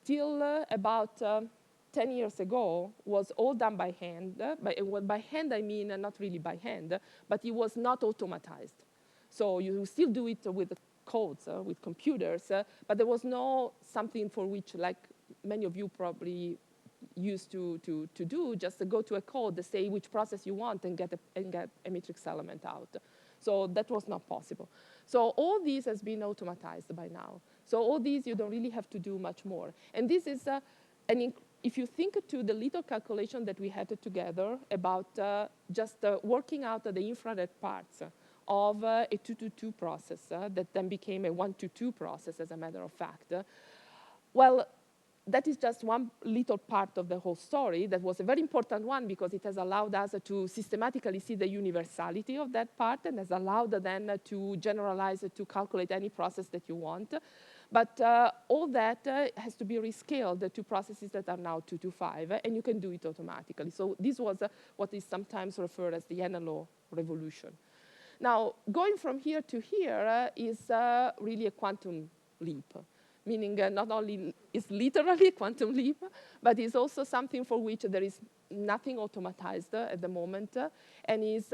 till about 10 years ago was all done by hand. By hand, I mean not really by hand, but it was not automatized. So you still do it with codes, with computers, but there was no something for which, like many of you probably used to do, just to go to a code, say which process you want, and get a matrix element out. So that was not possible. So all these has been automatized by now. So all these, you don't really have to do much more. And this is, if you think to the little calculation that we had together about just working out the infrared parts of a 2-to-2 process that then became a 1-to-2 process, as a matter of fact, well, that is just one little part of the whole story. That was a very important one because it has allowed us to systematically see the universality of that part and has allowed then to generalize, to calculate any process that you want. But all that has to be rescaled to processes that are now 2 to 5, and you can do it automatically. So this was what is sometimes referred as the NLO revolution. Now, going from here to here is really a quantum leap. Meaning not only is literally a quantum leap, but is also something for which there is nothing automatized at the moment, and is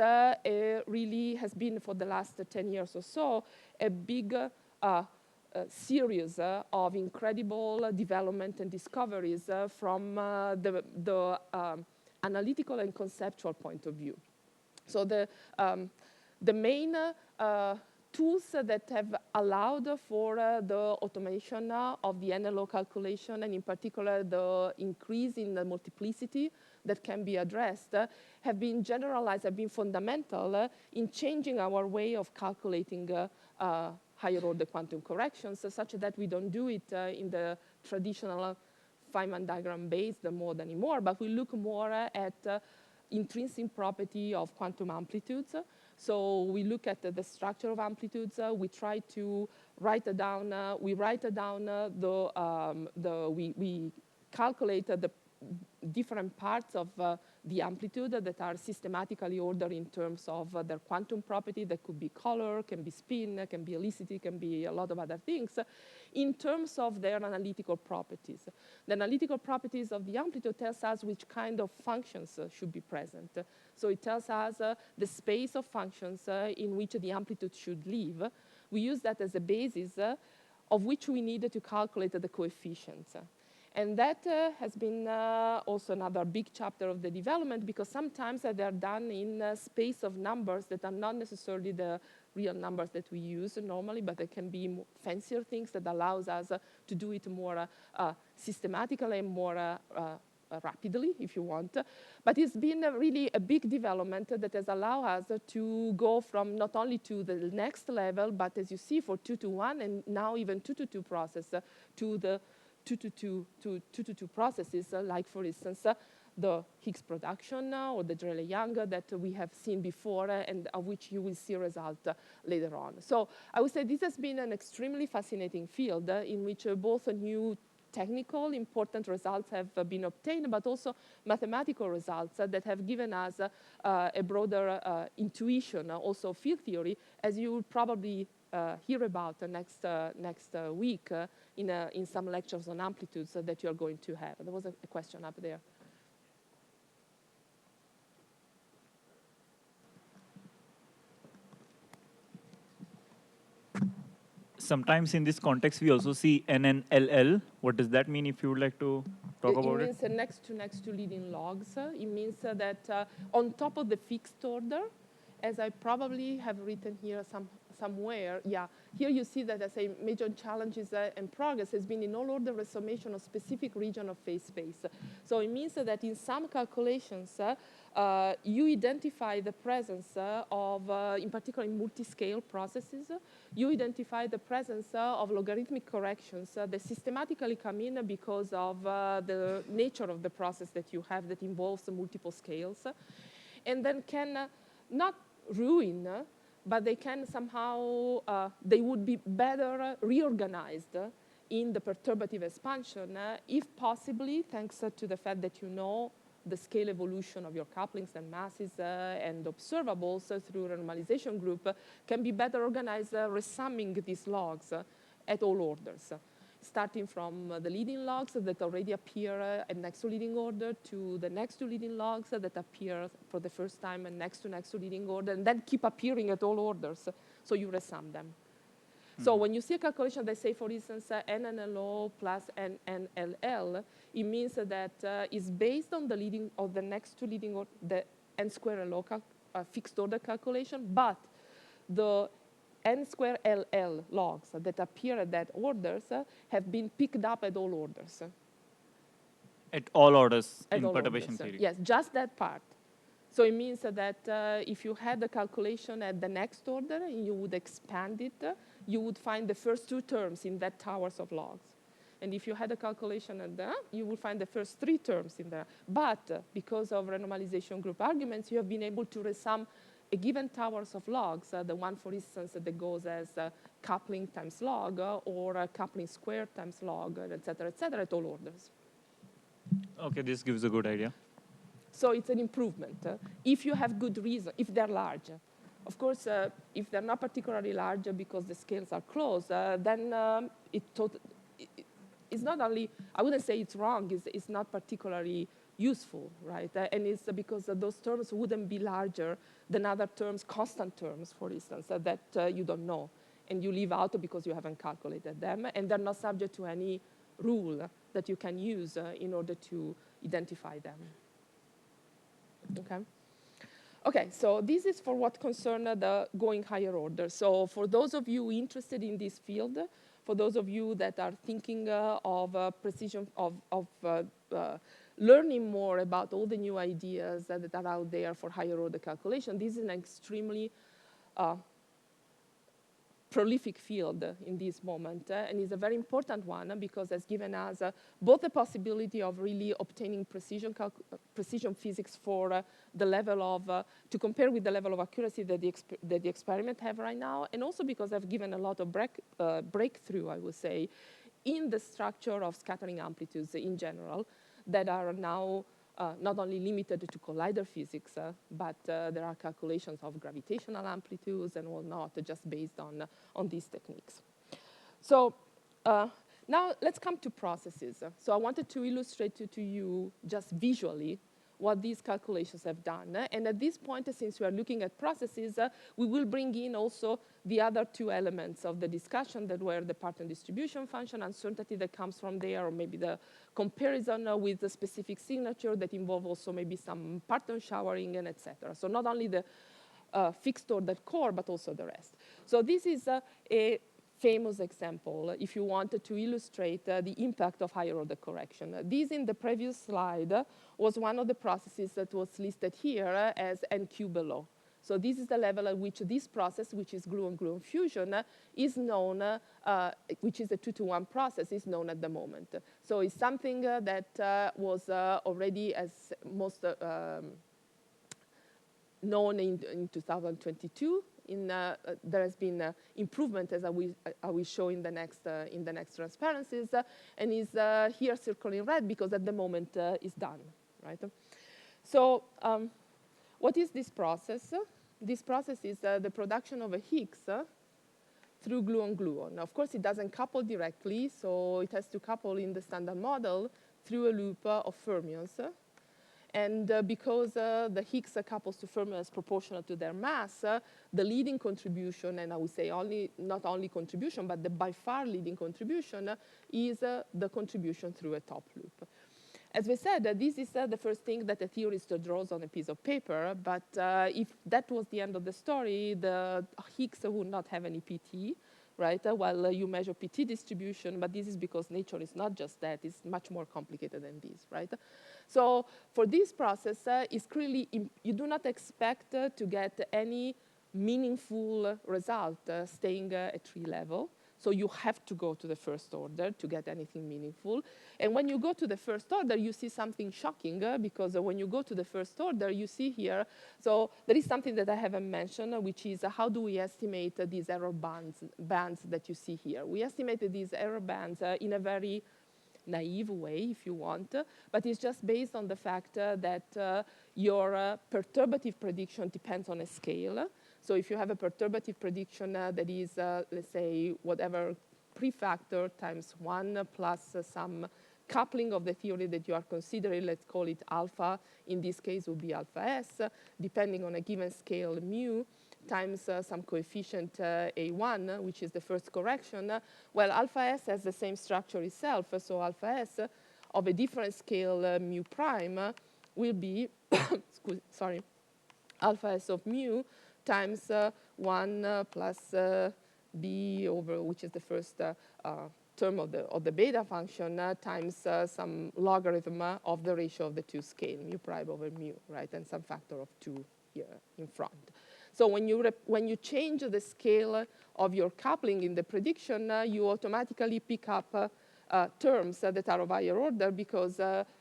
really has been for the last 10 years or so a big series of incredible development and discoveries from the analytical and conceptual point of view. So the main tools that have allowed for the automation of the NLO calculation, and in particular the increase in the multiplicity that can be addressed, have been generalized, have been fundamental in changing our way of calculating higher order quantum corrections, such that we don't do it in the traditional Feynman diagram based mode anymore, but we look more at intrinsic property of quantum amplitudes. So we look at the structure of amplitudes. We try to write it down. We calculate the different parts of the amplitude that are systematically ordered in terms of their quantum property. That could be color, can be spin, can be helicity, can be a lot of other things, in terms of their analytical properties. The analytical properties of the amplitude tells us which kind of functions should be present. So it tells us the space of functions in which the amplitude should live. We use that as a basis of which we need to calculate the coefficients. And that has been also another big chapter of the development, because sometimes they are done in a space of numbers that are not necessarily the real numbers that we use normally, but they can be fancier things that allows us to do it more systematically and more rapidly, if you want. But it's been really a big development that has allowed us to go from not only to the next level, but as you see, for 2 to 1, and now even 2 to 2 process, to the 2 to 2 processes, like, for instance, the Higgs production or the Drelle-Young that we have seen before, and of which you will see a result later on. So I would say this has been an extremely fascinating field in which both new technical important results have been obtained, but also mathematical results that have given us a broader intuition, also field theory, as you will probably hear about next week in some lectures on amplitudes that you are going to have. There was a question up there. sometimes in this context, we also see NNLL. What does that mean, if you would like to talk about it? It means next to leading logs. It means that on top of the fixed order, as I probably have written here somewhere, yeah, here you see that as a major challenges and progress has been in all order resummation of specific region of phase space. So it means that in some calculations, you identify the presence of, in particular in multi-scale processes, you identify the presence of logarithmic corrections that systematically come in because of the nature of the process that you have that involves multiple scales, and then can not ruin, but they can somehow, they would be better reorganized in the perturbative expansion, if possibly, thanks to the fact that you know the scale evolution of your couplings and masses and observables through a normalization group can be better organized, resumming these logs at all orders, starting from the leading logs that already appear at next to leading order to the next to leading logs that appear for the first time and next to leading order, and then keep appearing at all orders, so you resum them. So when you see a calculation that say, for instance, NNLO plus NNLL, it means that it's based on the leading or the next to leading order, the N square LO fixed order calculation, but the N square LL logs that appear at that orders have been picked up at all orders. At all orders at in all perturbation orders. theory. Yes, just that part. So it means that if you had the calculation at the next order and you would expand it, you would find the first two terms in that towers of logs. And if you had a calculation at the, you will find the first three terms in there. But because of renormalization group arguments, you have been able to resum a given towers of logs, the one, for instance, that goes as coupling times log or coupling squared times log, et cetera, at all orders. Okay, this gives a good idea. So it's an improvement. If you have good reason, if they're large. Of course, if they're not particularly large because the scales are close, then it's not only, I wouldn't say it's wrong, it's not particularly useful, right? And it's because those terms wouldn't be larger than other terms, constant terms, for instance, that you don't know. And you leave out because you haven't calculated them, and they're not subject to any rule that you can use in order to identify them. Okay. Okay, so this is for what concerns the going higher order. So for those of you interested in this field, for those of you that are thinking of precision, of learning more about all the new ideas that are out there for higher order calculation, this is an extremely prolific field in this moment, and is a very important one because it's given us both the possibility of really obtaining precision physics for the level of, to compare with the level of accuracy that the experiment have right now, and also because I've given a lot of breakthrough, I would say, in the structure of scattering amplitudes in general that are now not only limited to collider physics, but there are calculations of gravitational amplitudes and whatnot just based on these techniques. So now let's come to processes. So I wanted to illustrate to you just visually what these calculations have done. And at this point, since we are looking at processes, we will bring in also the other two elements of the discussion that were the pattern distribution function, uncertainty that comes from there, or maybe the comparison with the specific signature that involve also maybe some pattern showering and etc. So not only the fixed order core, but also the rest. So this is a famous example if you wanted to illustrate the impact of higher order correction. This in the previous slide was one of the processes that was listed here as NQ below. So this is the level at which this process, which is gluon-gluon fusion, is known, which is a 2-to-1 process, is known at the moment. So it's something that was already as most known in 2022. There has been improvement, as I will show in the next transparencies, and is here circling red because at the moment is done, right? So what is this process? This process is the production of a Higgs through gluon-gluon. Of course, it doesn't couple directly, so it has to couple in the standard model through a loop of fermions. And because the Higgs couples to fermions is proportional to their mass, the leading contribution, and I would say not only contribution, but the by far leading contribution is the contribution through a top loop. As we said, this is the first thing that a theorist draws on a piece of paper, but if that was the end of the story, the Higgs would not have any PT, right? While you measure PT distribution, but this is because nature is not just that, it's much more complicated than this, right? So for this process, it's clearly, you do not expect to get any meaningful result staying at tree level. So you have to go to the first order to get anything meaningful. And when you go to the first order, you see something shocking, because when you go to the first order, you see here, so there is something that I haven't mentioned, which is how do we estimate these error bands that you see here. We estimated these error bands in a very naive way, if you want, but it's just based on the fact that your perturbative prediction depends on a scale. So if you have a perturbative prediction that is, let's say, whatever prefactor times 1 plus some coupling of the theory that you are considering, let's call it alpha, in this case would be alpha s, depending on a given scale mu, times some coefficient A1, which is the first correction, well, alpha s has the same structure itself, so alpha s of a different scale mu prime will be, sorry, alpha s of mu times 1 plus b over, which is the first term of the beta function, times some logarithm of the ratio of the two scale, mu prime over mu, right, and some factor of 2 here in front. So when you change the scale of your coupling in the prediction, you automatically pick up terms that are of higher order because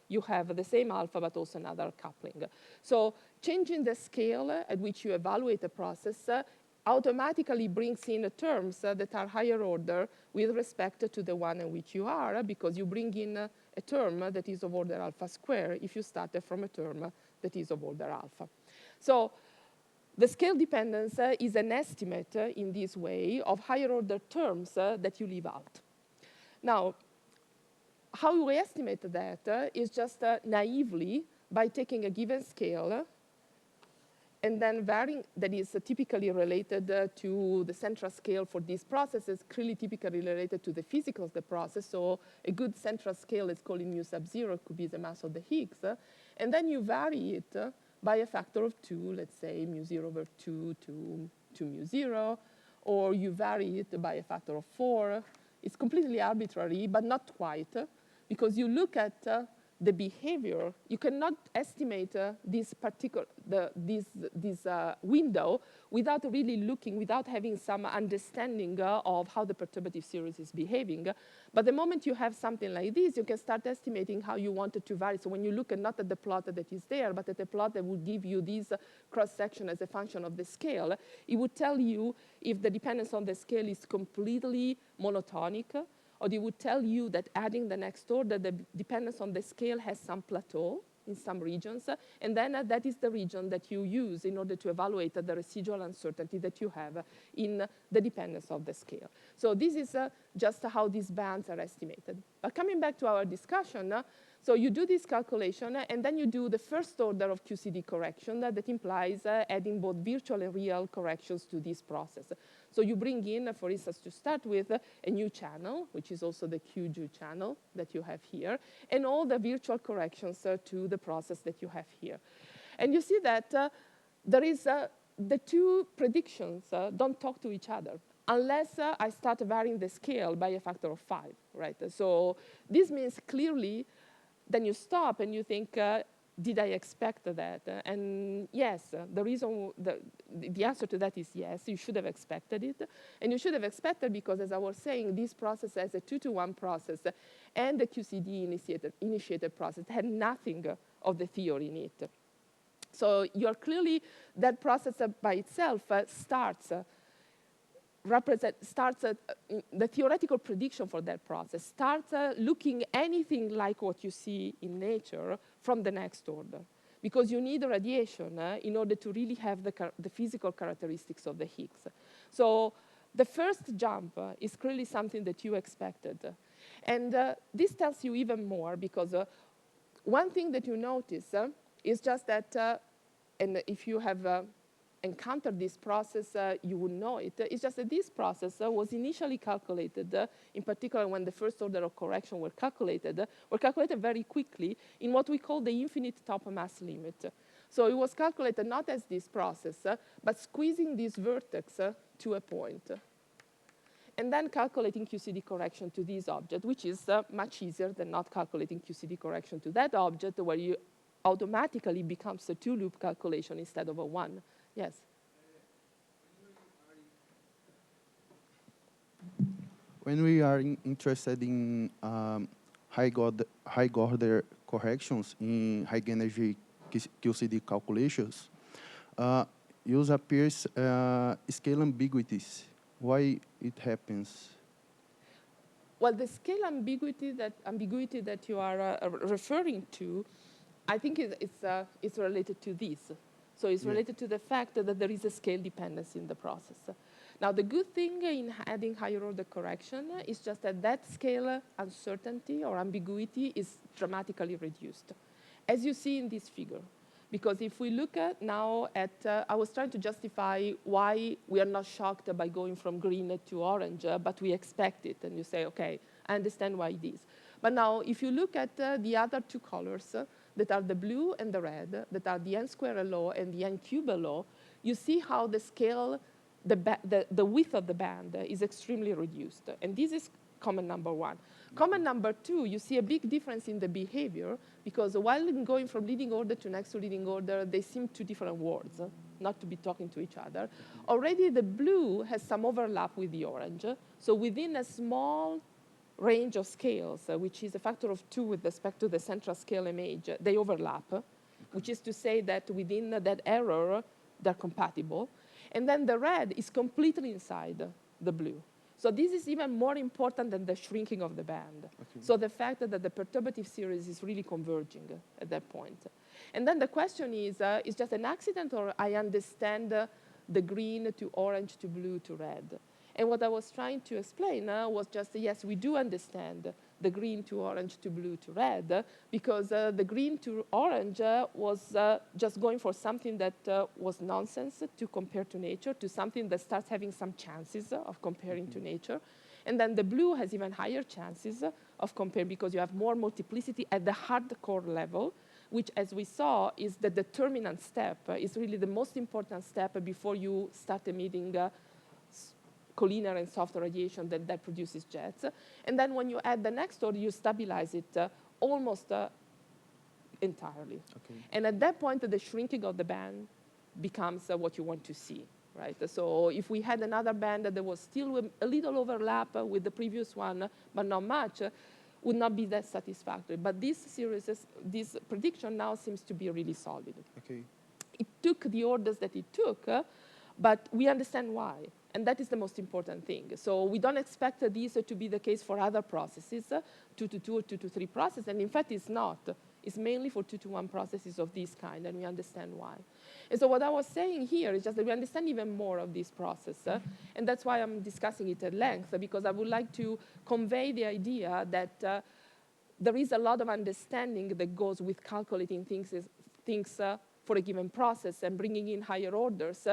you have the same alpha but also another coupling. So changing the scale at which you evaluate the process automatically brings in terms that are higher order with respect to the one in which you are, because you bring in a term that is of order alpha square if you start from a term that is of order alpha. So the scale dependence is an estimate in this way of higher order terms that you leave out. Now, how we estimate that is just naively by taking a given scale and then varying, that is typically related to the central scale for these processes, clearly typically related to the physics of the process. So a good central scale is called mu sub 0, could be the mass of the Higgs. And then you vary it by a factor of 2, let's say mu 0 over 2 to mu 0, or you vary it by a factor of 4. It's completely arbitrary, but not quite, because you look at the behavior. You cannot estimate this particular, this window without really looking, without having some understanding of how the perturbative series is behaving. But the moment you have something like this, you can start estimating how you want it to vary. So when you look at not at the plot that is there, but at a plot that would give you this cross-section as a function of the scale, it would tell you if the dependence on the scale is completely monotonic, or they would tell you that adding the next order, the dependence on the scale has some plateau in some regions, and then that is the region that you use in order to evaluate the residual uncertainty that you have in the dependence of the scale. So this is just how these bands are estimated. But coming back to our discussion, so you do this calculation, and then you do the first order of QCD correction that implies adding both virtual and real corrections to this process. So you bring in, for instance, to start with, a new channel, which is also the QG channel that you have here, and all the virtual corrections to the process that you have here. And you see that there is the two predictions don't talk to each other unless I start varying the scale by a factor of 5, right? So this means clearly then you stop and you think, did I expect that? And yes, the answer to that is yes, you should have expected it. And you should have expected because, as I was saying, this process has a 2-to-1 process, and the QCD initiated process had nothing of the theory in it. So you're clearly, that process by itself starts the theoretical prediction for that process starts looking anything like what you see in nature from the next order, because you need radiation in order to really have the physical characteristics of the Higgs. So the first jump is clearly something that you expected. And this tells you even more, because one thing that you notice It's just that, and if you have encountered this process, you would know it. It's just that this process was initially calculated, in particular when the first order of correction were calculated very quickly in what we call the infinite top mass limit. So it was calculated not as this process, but squeezing this vertex to a point. And then calculating QCD correction to this object, which is much easier than not calculating QCD correction to that object, where you automatically becomes a two-loop calculation instead of a one. Yes? When we are interested in high-order corrections in high-energy QCD calculations, use appears scale ambiguities. Why it happens? Well, the scale ambiguity that you are referring to, I think it's related to this. So it's related to the fact that there is a scale dependency in the process. Now, the good thing in adding higher order correction is just that that scale uncertainty or ambiguity is dramatically reduced, as you see in this figure. Because if we look at now at, I was trying to justify why we are not shocked by going from green to orange, but we expect it. And you say, okay, I understand why it is. But now, if you look at the other two colors, that are the blue and the red, that are the n square law and the n cube law, you see how the scale, the width of the band is extremely reduced. And this is comment number one. Comment number two, you see a big difference in the behavior, because while going from leading order to next to leading order, they seem two different words, not to be talking to each other. Already the blue has some overlap with the orange. So within a small range of scales, which is a factor of 2 with respect to the central scale image, they overlap, which is to say that within that error, they're compatible. And then the red is completely inside the blue. So this is even more important than the shrinking of the band. Okay. So the fact that the perturbative series is really converging at that point. And then the question is just an accident, or I understand the green to orange to blue to red? And what I was trying to explain was just, yes, we do understand the green to orange to blue to red, because the green to orange was just going for something that was nonsense to compare to nature, to something that starts having some chances of comparing to nature. And then the blue has even higher chances of comparing, because you have more multiplicity at the hardcore level, which, as we saw, is the determinant step, is really the most important step before you start emitting collinear and soft radiation that produces jets. And then when you add the next order, you stabilize it almost entirely. Okay. And at that point, the shrinking of the band becomes what you want to see, right? So if we had another band that was still a little overlap with the previous one, but not much, would not be that satisfactory. But this prediction now seems to be really solid. Okay. It took the orders that it took, but we understand why. And that is the most important thing. So we don't expect this to be the case for other processes, 2-2 or 2-3 process, and in fact it's not. It's mainly for 2-1 processes of this kind, and we understand why. And so what I was saying here is just that we understand even more of this process, and that's why I'm discussing it at length, because I would like to convey the idea that there is a lot of understanding that goes with calculating things for a given process and bringing in higher orders.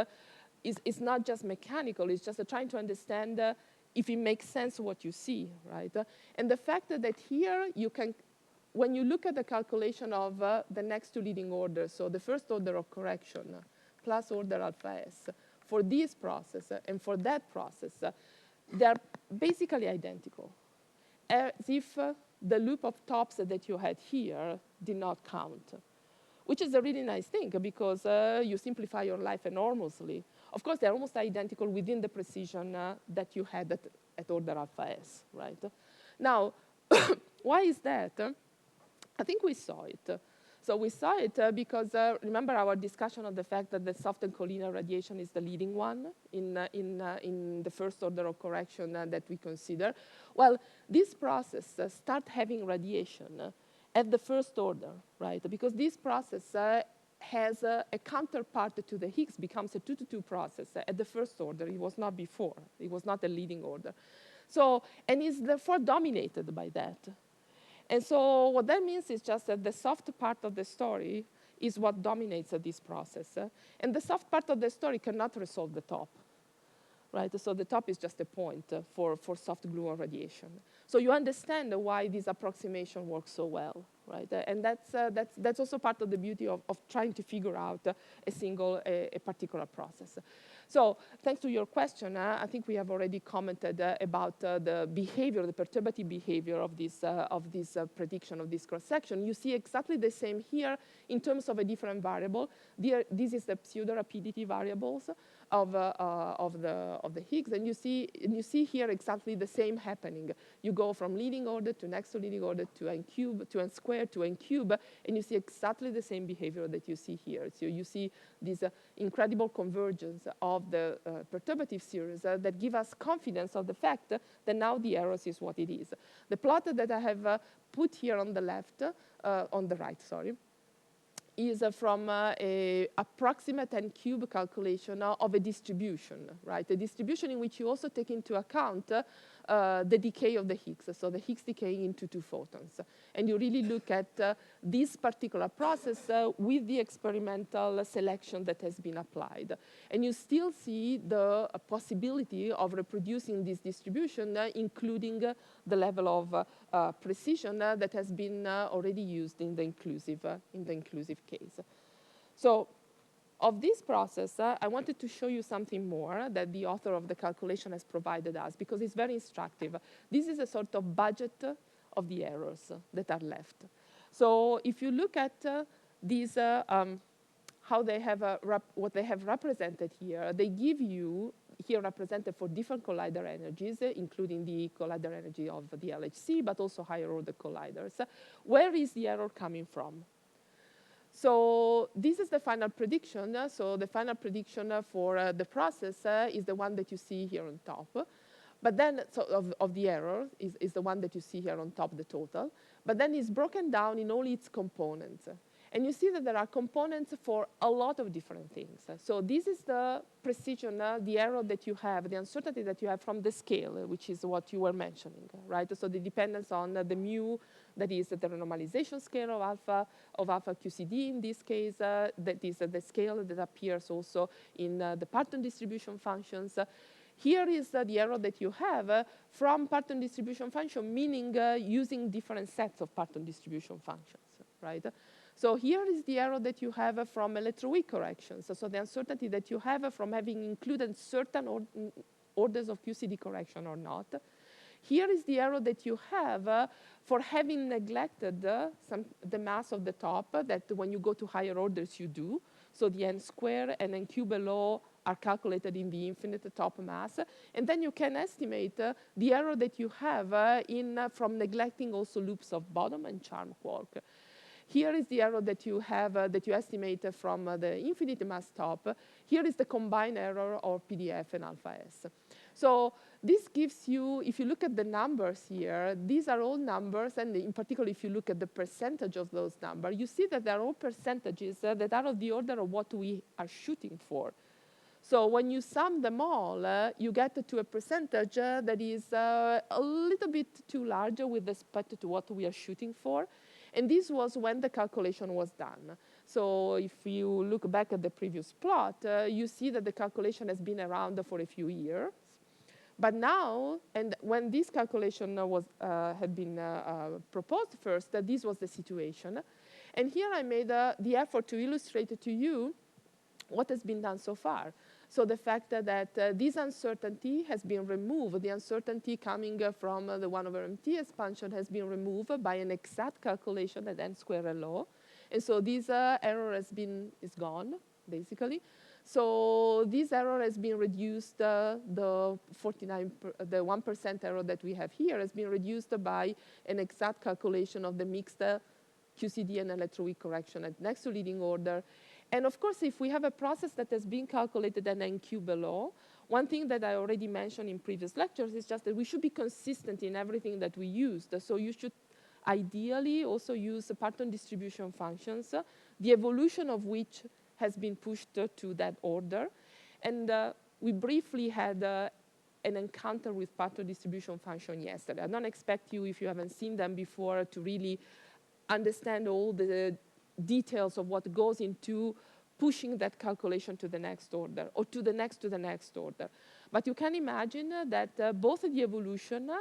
It's not just mechanical, it's just trying to understand if it makes sense what you see, right? And the fact that here you can, when you look at the calculation of the next two leading orders, so the first order of correction plus order alpha s, for this process and for that process, they're basically identical, as if the loop of tops that you had here did not count, which is a really nice thing, because you simplify your life enormously. Of course, they're almost identical within the precision that you had at order alpha s, right? Now, why is that? I think we saw it. So we saw it because, remember our discussion on the fact that the soft and collinear radiation is the leading one in the first order of correction that we consider? Well, this process start having radiation at the first order, right? Because this process has a counterpart to the Higgs, becomes a 2-2 process at the first order. It was not before. It was not a leading order. So, and is therefore dominated by that. And so what that means is just that the soft part of the story is what dominates this process. And the soft part of the story cannot resolve the top. Right? So the top is just a point for soft gluon radiation. So you understand why this approximation works so well, right? And that's also part of the beauty of trying to figure out a particular process. So thanks to your question, I think we have already commented about the behavior, the perturbative behavior of this prediction of this cross-section. You see exactly the same here in terms of a different variable. This is the pseudo-rapidity variables of the Higgs, and you see here exactly the same happening. You go from leading order to next to leading order to n cube, to n squared, to n cube, and you see exactly the same behavior that you see here. So you see this incredible convergence of the perturbative series that give us confidence of the fact that now the errors is what it is. The plot that I have put here on the left, on the right, sorry, is from a approximate n cube calculation of a distribution, right? A distribution in which you also take into account the decay of the Higgs, so the Higgs decaying into 2 photons. And you really look at this particular process with the experimental selection that has been applied. And you still see the possibility of reproducing this distribution, including the level of precision that has been already used in the inclusive case. So of this process, I wanted to show you something more that the author of the calculation has provided us, because it's very instructive. This is a sort of budget of the errors that are left. So if you look at these, how they have what they have represented here, they give you here represented for different collider energies, including the collider energy of the LHC, but also higher order colliders. Where is the error coming from? So this is the final prediction. So the final prediction for the process is the one that you see here on top. But then, so of the error is the one that you see here on top, the total. But then it's broken down in all its components. And you see that there are components for a lot of different things. So this is the precision, the error that you have, the uncertainty that you have from the scale, which is what you were mentioning, right? So the dependence on the mu, that is the renormalization scale of alpha QCD in this case, that is the scale that appears also in the Parton distribution functions. Here is the error that you have from Parton distribution function, meaning using different sets of Parton distribution functions, right? So here is the error that you have from electroweak corrections. So the uncertainty that you have from having included certain orders of QCD correction or not. Here is the error that you have for having neglected the mass of the top, that when you go to higher orders you do. So the n square and n cube below are calculated in the infinite top mass. And then you can estimate the error that you have from neglecting also loops of bottom and charm quark. Here is the error that you have, that you estimate from the infinite mass top. Here is the combined error of PDF and alpha S. So this gives you, if you look at the numbers here, these are all numbers, and in particular, if you look at the percentage of those numbers, you see that they're all percentages that are of the order of what we are shooting for. So when you sum them all, you get to a percentage that is a little bit too large with respect to what we are shooting for. And this was when the calculation was done. So if you look back at the previous plot, you see that the calculation has been around for a few years. But now, and when this calculation had been proposed first, this was the situation. And here I made the effort to illustrate to you what has been done so far. So the fact that this uncertainty has been removed, the uncertainty coming from the 1 over MT expansion has been removed by an exact calculation at n square LO. And so this error is gone, basically. So this error has been reduced, the 1% error that we have here has been reduced by an exact calculation of the mixed QCD and electroweak correction at next to leading order. And of course, if we have a process that has been calculated at n cube below, one thing that I already mentioned in previous lectures is just that we should be consistent in everything that we used. So you should ideally also use the Parton distribution functions, the evolution of which has been pushed to that order. And we briefly had an encounter with Parton distribution function yesterday. I don't expect you, if you haven't seen them before, to really understand all the details of what goes into pushing that calculation to the next order or to the next order. But you can imagine that both the evolution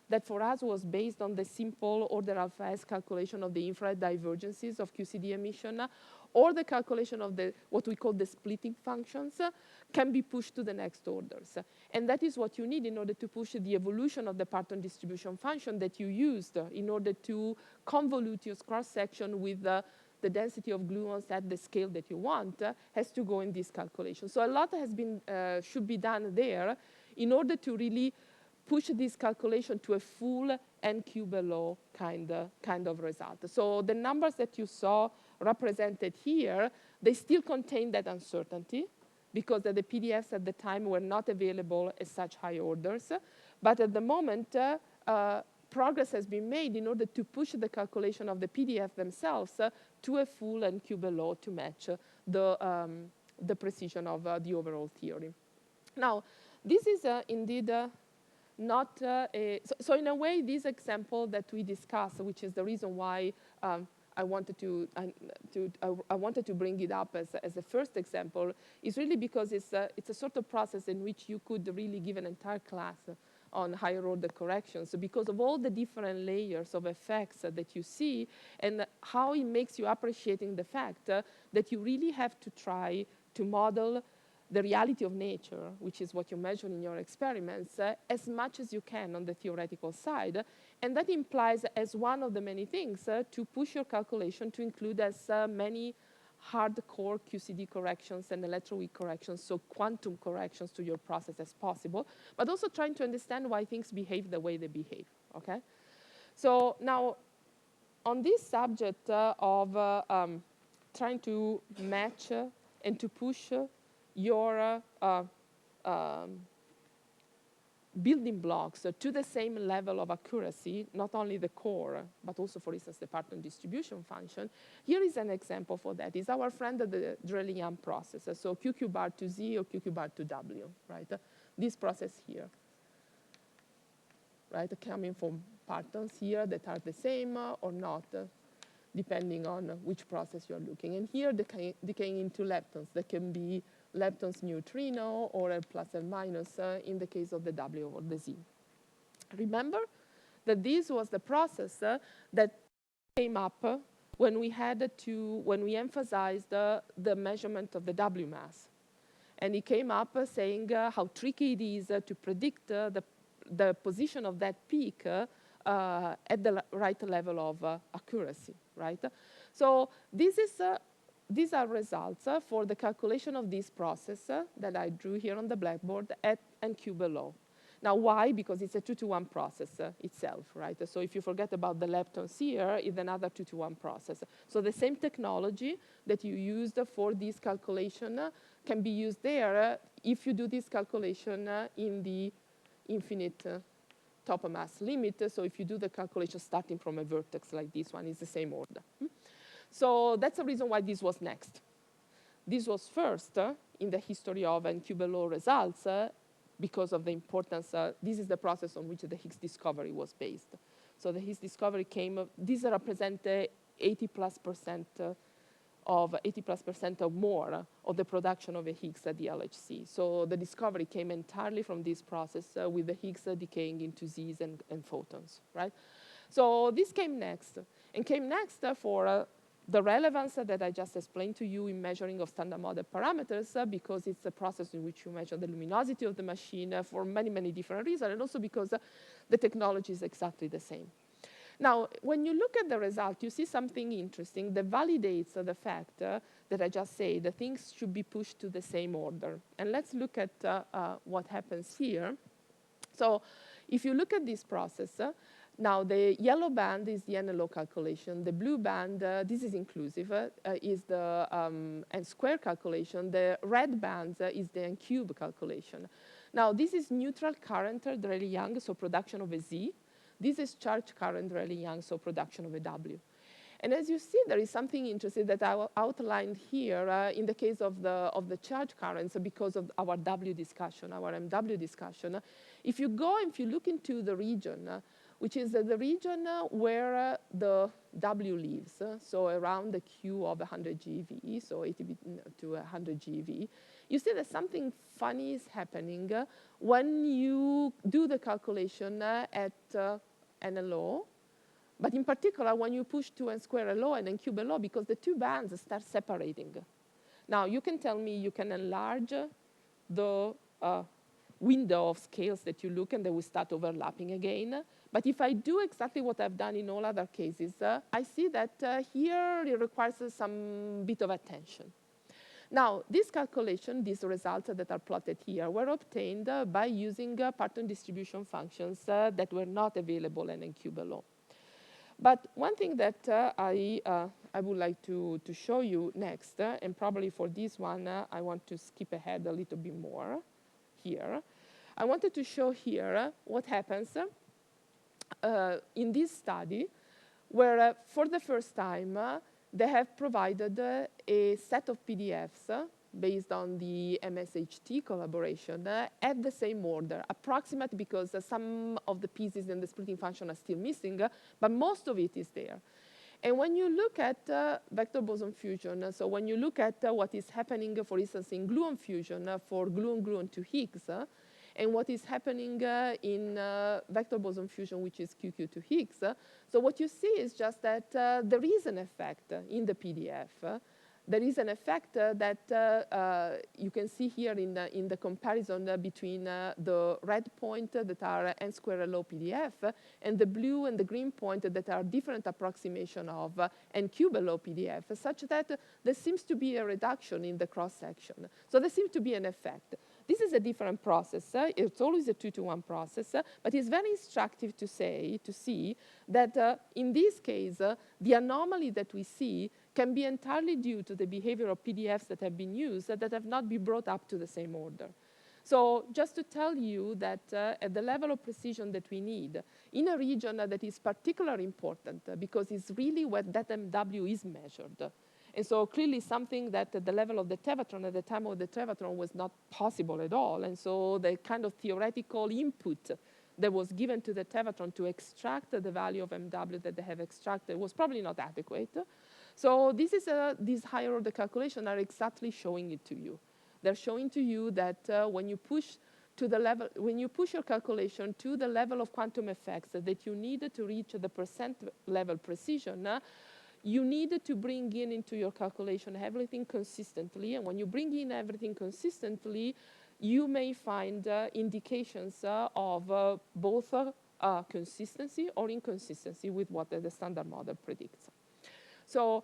that for us was based on the simple order alpha S calculation of the infrared divergences of QCD emission, or the calculation of what we call the splitting functions, can be pushed to the next orders. And that is what you need in order to push the evolution of the Parton distribution function that you used in order to convolute your cross-section with the density of gluons at the scale that you want, has to go in this calculation. So a lot should be done there in order to really push this calculation to a full n-cube law kind of result. So the numbers that you saw represented here, they still contain that uncertainty because the PDFs at the time were not available at such high orders. But at the moment, progress has been made in order to push the calculation of the PDF themselves to a full n-cube law to match the precision of the overall theory. Now, this is indeed not so in a way, this example that we discussed, which is the reason why I wanted to bring it up as a first example, is really because it's a sort of process in which you could really give an entire class on higher order corrections because of all the different layers of effects that you see and how it makes you appreciating the fact that you really have to try to model the reality of nature, which is what you measure in your experiments, as much as you can on the theoretical side. And that implies, as one of the many things, to push your calculation to include as many hardcore QCD corrections and electroweak corrections, so quantum corrections to your process as possible, but also trying to understand why things behave the way they behave, okay? So now, on this subject of trying to match and to push your building blocks to the same level of accuracy, not only the core, but also, for instance, the Parton distribution function. Here is an example for that. It's our friend the Drell-Yan process, so QQ bar to Z or QQ bar to W, right? This process here, right? Coming from Partons here that are the same or not, depending on which process you're looking. And here, decaying into leptons that can be leptons neutrino or a plus and minus in the case of the W or the Z. Remember that this was the process that came up when we emphasized the measurement of the W mass. And it came up saying how tricky it is to predict the position of that peak at the right level of accuracy, right? So this is these are results for the calculation of this process that I drew here on the blackboard at n-cube law. Now, why? Because it's a 2-to-1 process itself, right? So if you forget about the leptons here, it's another 2-to-1 process. So the same technology that you used for this calculation can be used there if you do this calculation in the infinite top mass limit. So if you do the calculation starting from a vertex like this one, it's the same order. So that's the reason why this was next. This was first in the history of n-cube law results because of the importance. This is the process on which the Higgs discovery was based. So the Higgs discovery came, these represent 80+% or more of the production of a Higgs at the LHC. So the discovery came entirely from this process with the Higgs decaying into Z's and photons, right? So this came next, and came next for the relevance that I just explained to you in measuring of standard model parameters, because it's a process in which you measure the luminosity of the machine for many, many different reasons, and also because the technology is exactly the same. Now, when you look at the result, you see something interesting that validates the fact that I just said, that things should be pushed to the same order. And let's look at what happens here. So if you look at this process, now the yellow band is the NLO calculation. The blue band, this is inclusive, is the n-square calculation. The red band is the n-cube calculation. Now this is neutral current Drell-Yan, so production of a Z. This is charge current Drell-Yan, so production of a W. And as you see, there is something interesting that I outlined here in the case of the charge currents because of our W discussion, our MW discussion. If you look into the region which is the region where the W lives, so around the Q of 100 GeV, so 80 to 100 GeV, you see that something funny is happening when you do the calculation at NLO, but in particular when you push to N square LO and N cube LO, because the two bands start separating. Now, you can tell me you can enlarge the window of scales that you look and they will start overlapping again. But if I do exactly what I've done in all other cases, I see that here it requires some bit of attention. Now, this calculation, these results that are plotted here, were obtained by using pattern distribution functions that were not available in NQ-below. But one thing that I would like to show you next, and probably for this one, I want to skip ahead a little bit more here. I wanted to show here what happens in this study, where for the first time, they have provided a set of PDFs based on the MSHT collaboration at the same order, approximate, because some of the pieces in the splitting function are still missing, but most of it is there. And when you look at vector boson fusion, so when you look at what is happening, for instance, in gluon fusion for gluon-gluon to Higgs, and what is happening in vector boson fusion, which is QQ to Higgs, so what you see is just that there is an effect in the PDF. There is an effect that you can see here in the comparison between the red point that are N square LO PDF and the blue and the green point that are different approximation of N cube LO PDF, such that there seems to be a reduction in the cross-section. So there seems to be an effect. This is a different process. It's always a 2-to-1 process, but it's very instructive to see that in this case, the anomaly that we see can be entirely due to the behavior of PDFs that have been used that have not been brought up to the same order. So just to tell you that at the level of precision that we need, in a region that is particularly important because it's really where that MW is measured. And so clearly something that at the level of the tevatron, at the time of the tevatron, was not possible at all. And so the kind of theoretical input that was given to the tevatron to extract the value of MW that they have extracted was probably not adequate. So this is these higher order calculations are exactly showing it to you. They're showing to you that when you push to the level, when you push your calculation to the level of quantum effects that you need to reach the percent level precision, you need to bring into your calculation everything consistently. And when you bring in everything consistently, you may find indications of both consistency or inconsistency with what the standard model predicts. So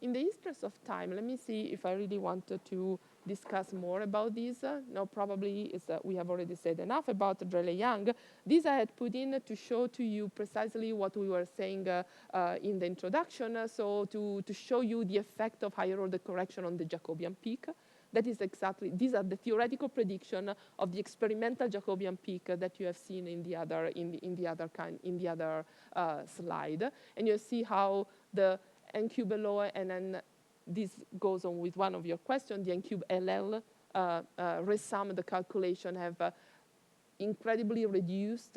in the interest of time, let me see if I really wanted to discuss more about these. No, probably we have already said enough about Rayleigh-Young. These I had put in to show to you precisely what we were saying in the introduction, so to show you the effect of higher order correction on the Jacobian peak. That is exactly, these are the theoretical prediction of the experimental Jacobian peak that you have seen in the other slide. And you see how the N cube LO, and then this goes on with one of your questions, the N cube LL resum, the calculation have incredibly reduced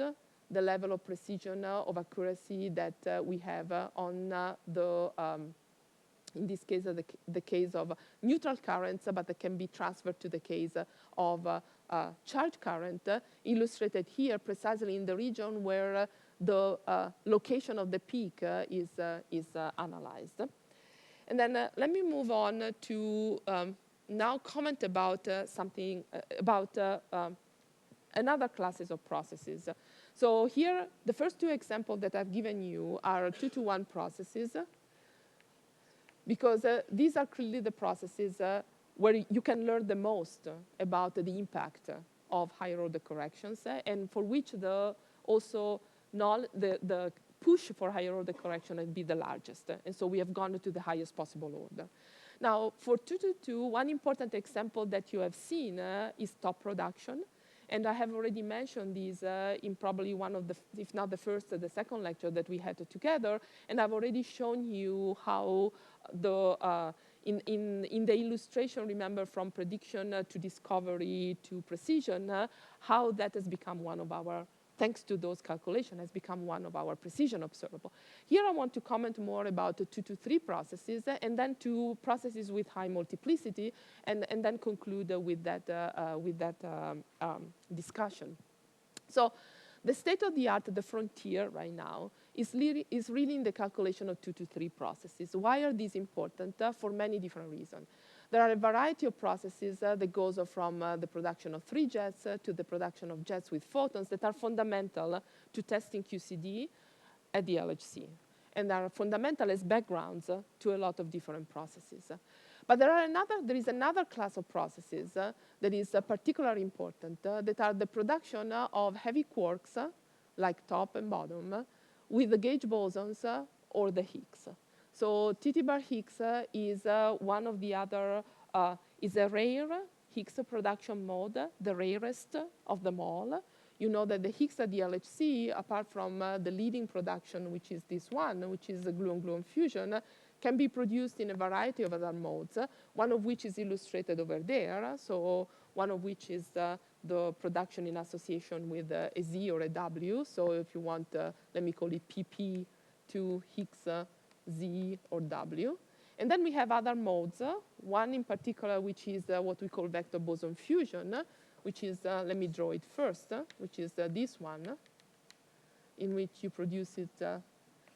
the level of precision of accuracy that we have on in this case, the case of neutral currents, but that can be transferred to the case of charge current, illustrated here precisely in the region where the location of the peak is analyzed. And then let me move on to now comment about something about another classes of processes. So here, the first two examples that I've given you are 2-to-1 processes, because these are clearly the processes where you can learn the most about the impact of higher order corrections, and for which the push for higher order correction would be the largest. And so we have gone to the highest possible order. Now, for 2-to-2, one important example that you have seen is top production. And I have already mentioned these in probably one of the, if not the first, the second lecture that we had together. And I've already shown you how in the illustration, remember, from prediction to discovery to precision, how that has become one of our thanks to those calculations, has become one of our precision observable. Here I want to comment more about the 2 to 3 processes, and then 2 processes with high multiplicity, and then conclude with that discussion. So the state of the art, the frontier right now, is really in the calculation of 2 to 3 processes. Why are these important? For many different reasons. There are a variety of processes that goes from the production of 3 jets to the production of jets with photons that are fundamental to testing QCD at the LHC, and are fundamental as backgrounds to a lot of different processes. But there is another class of processes that is particularly important, that are the production of heavy quarks, like top and bottom, with the gauge bosons or the Higgs. So TT-bar Higgs is one of the other, is a rare Higgs production mode, the rarest of them all. You know that the Higgs at the LHC, apart from the leading production, which is this one, which is the gluon-gluon fusion, can be produced in a variety of other modes, one of which is illustrated over there. So one of which is the production in association with a Z or a W. So if you want, let me call it PP to Higgs Z or W. And then we have other modes, one in particular, which is what we call vector boson fusion, which is, let me draw it first, which is this one, in which you produce it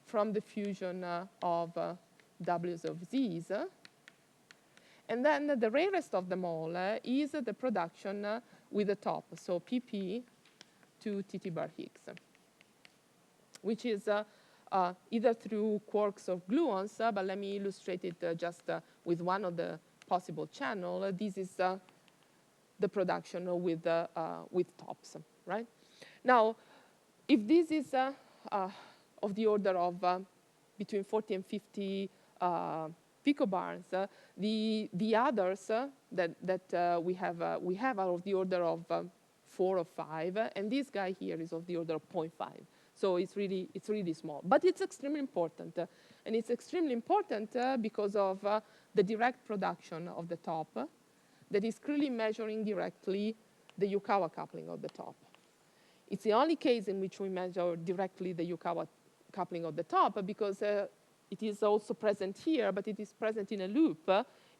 from the fusion of W's of Z's. And then the rarest of them all is the production with the top, so PP to TT-bar Higgs, which is either through quarks or gluons, but let me illustrate it just with one of the possible channels. This is the production with tops, right? Now, if this is of the order of between 40 and 50 picobars, the others that we have are of the order of 4 or 5, and this guy here is of the order of 0.5. So it's really small, but it's extremely important, and it's extremely important because of the direct production of the top that is clearly measuring directly the Yukawa coupling of the top. It's the only case in which we measure directly the Yukawa coupling of the top, because it is also present here, but it is present in a loop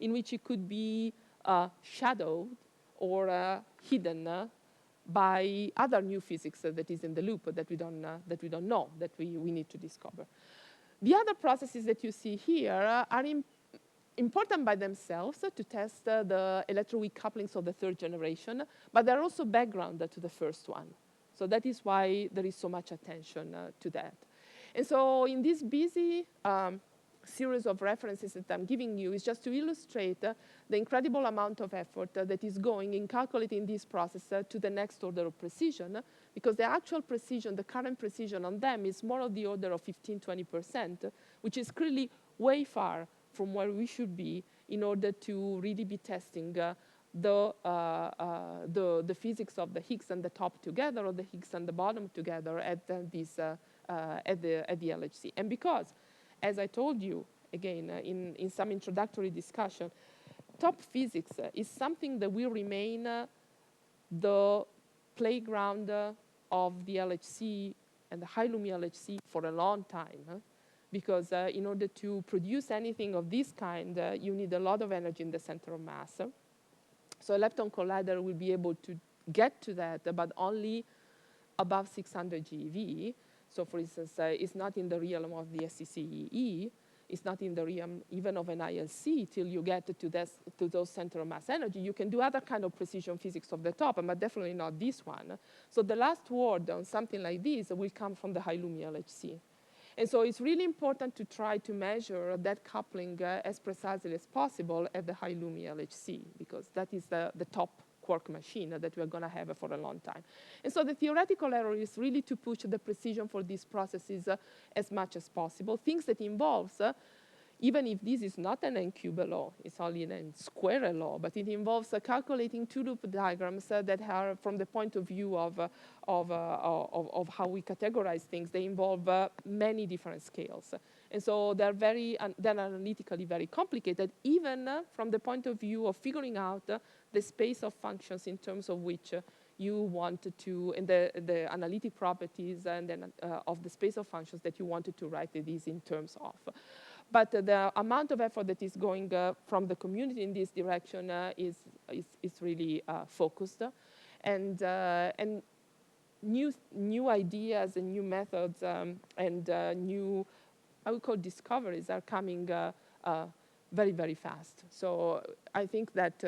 in which it could be shadowed or hidden by other new physics that is in the loop that we don't know, that we need to discover. The other processes that you see here are important by themselves to test the electroweak couplings of the 3rd generation, but they're also background to the first one. So that is why there is so much attention to that. And so in this busy series of references that I'm giving you is just to illustrate the incredible amount of effort that is going in calculating this process to the next order of precision, because the actual precision, the current precision on them is more of the order of 15–20%, which is clearly way far from where we should be in order to really be testing the physics of the Higgs and the top together, or the Higgs and the bottom together at the LHC. And because, as I told you, again, in some introductory discussion, top physics is something that will remain the playground of the LHC and the high-Lumi LHC for a long time, because in order to produce anything of this kind, you need a lot of energy in the center of mass. So a lepton collider will be able to get to that, but only above 600 GeV. So for instance, it's not in the realm of the SCCEE, it's not in the realm even of an ILC till you get to those center of mass energy. You can do other kind of precision physics of the top, but definitely not this one. So the last word on something like this will come from the high-Lumi LHC. And so it's really important to try to measure that coupling as precisely as possible at the high-Lumi LHC, because that is the top quark machine that we're going to have for a long time. And so the theoretical error is really to push the precision for these processes as much as possible, things that involves, even if this is not an n-cube law, it's only an n-square law, but it involves calculating 2-loop diagrams that are, from the point of view of how we categorize things, they involve many different scales. And so they're analytically very complicated, even from the point of view of figuring out the space of functions in terms of which you want to, and the analytic properties and then of the space of functions that you wanted to write these in terms of. But the amount of effort that is going from the community in this direction is really focused. And new ideas and new methods and new, I would call discoveries are coming very, very fast. So I think that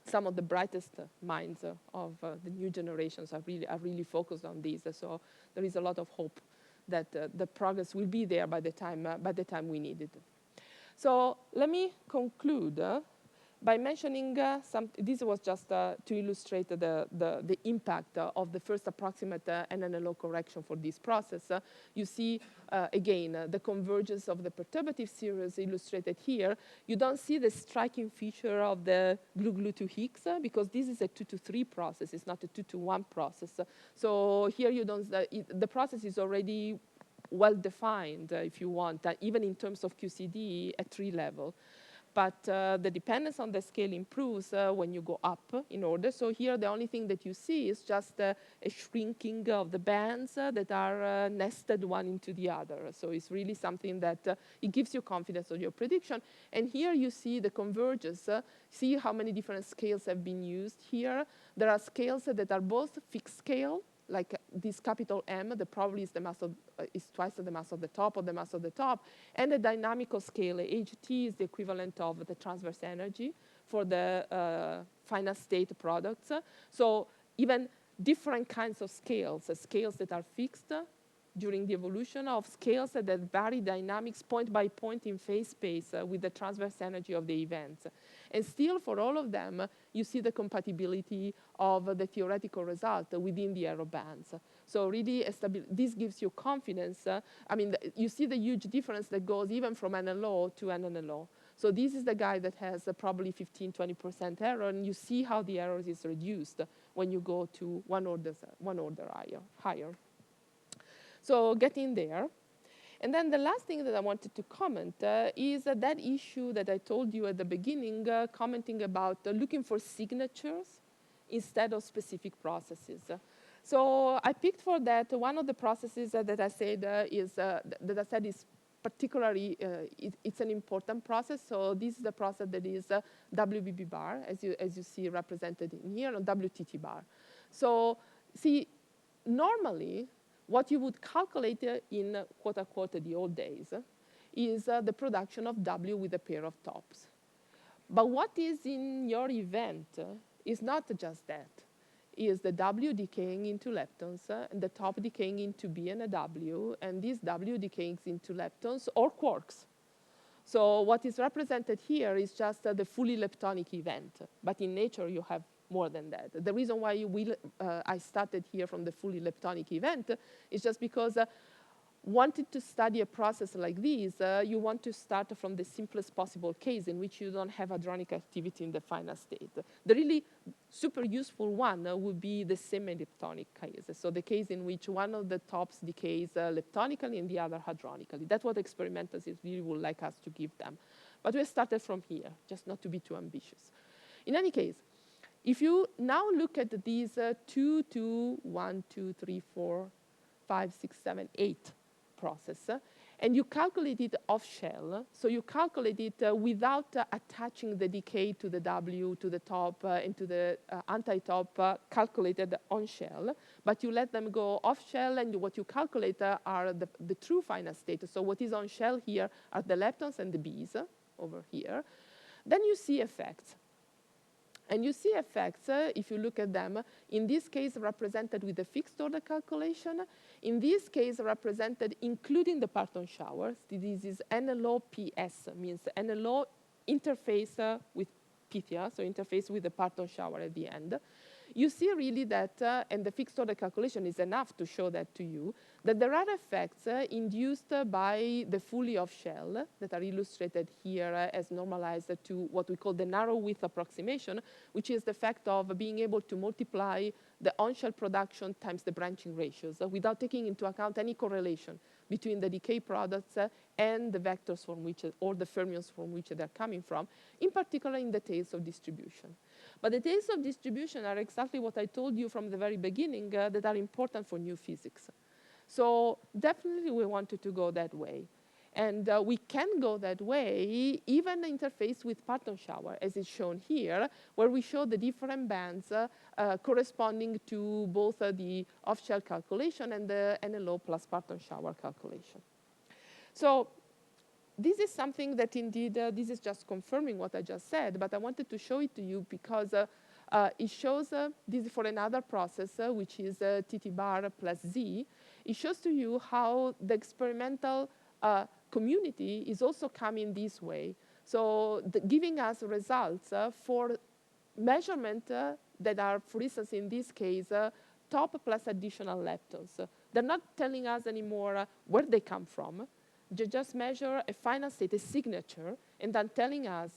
some of the brightest minds of the new generations are really focused on these. So there is a lot of hope that the progress will be there by the time we need it. So let me conclude by mentioning this was just to illustrate the impact of the first approximate NNLO correction for this process. You see, again, the convergence of the perturbative series illustrated here. You don't see the striking feature of the glue to Higgs because this is a 2-to-3 process. It's not a 2-to-1 process. So here you don't, the process is already well defined, if you want, even in terms of QCD at 3 level. But the dependence on the scale improves when you go up in order. So here the only thing that you see is just a shrinking of the bands that are nested one into the other. So it's really something that it gives you confidence on your prediction. And here you see the convergence. See how many different scales have been used here. There are scales that are both fixed scale, like this capital M, that probably is the mass of, is twice the mass of the top or the mass of the top, and a dynamical scale, HT, is the equivalent of the transverse energy for the final state products. So even different kinds of scales, scales that are fixed during the evolution, of scales that vary dynamics point by point in phase space with the transverse energy of the events. And still, for all of them, you see the compatibility of the theoretical result within the error bands. So really, this gives you confidence. I mean, you see the huge difference that goes even from NLO to NNLO. So this is the guy that has probably 15-20% error, and you see how the error is reduced when you go to one order higher. So getting there. And then the last thing that I wanted to comment is that issue that I told you at the beginning, commenting about looking for signatures instead of specific processes. So I picked for that one of the processes that I said is particularly, it's an important process. So this is the process that is WBB bar, as you see represented in here, and WTT bar. So see, normally, what you would calculate in, quote unquote, the old days, is the production of W with a pair of tops. But what is in your event is not just that. Is the W decaying into leptons, and the top decaying into B and a W, and this W decays into leptons or quarks. So what is represented here is just the fully leptonic event. But in nature, you have more than that. The reason why I started here from the fully leptonic event is just because wanted to study a process like this, you want to start from the simplest possible case in which you don't have hadronic activity in the final state. The really super useful one would be the semi-leptonic case. So the case in which one of the tops decays leptonically and the other hadronically. That's what experimenters really would like us to give them. But we started from here, just not to be too ambitious. In any case, if you now look at these 2, 2, 1, 2, 3, 4, 5, 6, 7, 8 process, and you calculate it off shell, so you calculate it without attaching the decay to the W, to the top, and to the anti-top calculated on shell, but you let them go off shell, and what you calculate are the true final state. So what is on shell here are the leptons and the Bs over here. Then you see effects. And you see effects, if you look at them, in this case represented with the fixed order calculation, in this case represented including the parton showers. This is NLO-PS, means NLO interface with Pythia, so interface with the parton shower at the end. You see really that, and the fixed order calculation is enough to show that to you, that there are effects induced by the fully off shell that are illustrated here as normalized to what we call the narrow width approximation, which is the fact of being able to multiply the on-shell production times the branching ratios without taking into account any correlation between the decay products and the vectors from which, or the fermions from which they're coming from, in particular in the tails of distribution. But the tails of distribution are exactly what I told you from the very beginning that are important for new physics. So definitely we wanted to go that way. And we can go that way, even interface with Parton shower, as is shown here, where we show the different bands corresponding to both the off-shell calculation and the NLO plus Parton shower calculation. So this is something that indeed, this is just confirming what I just said, but I wanted to show it to you because it shows, this is for another process, which is TT bar plus Z. It shows to you how the experimental community is also coming this way. So giving us results for measurement that are, for instance, in this case, top plus additional leptons. They're not telling us anymore where they come from. They just measure a final state, a signature, and then telling us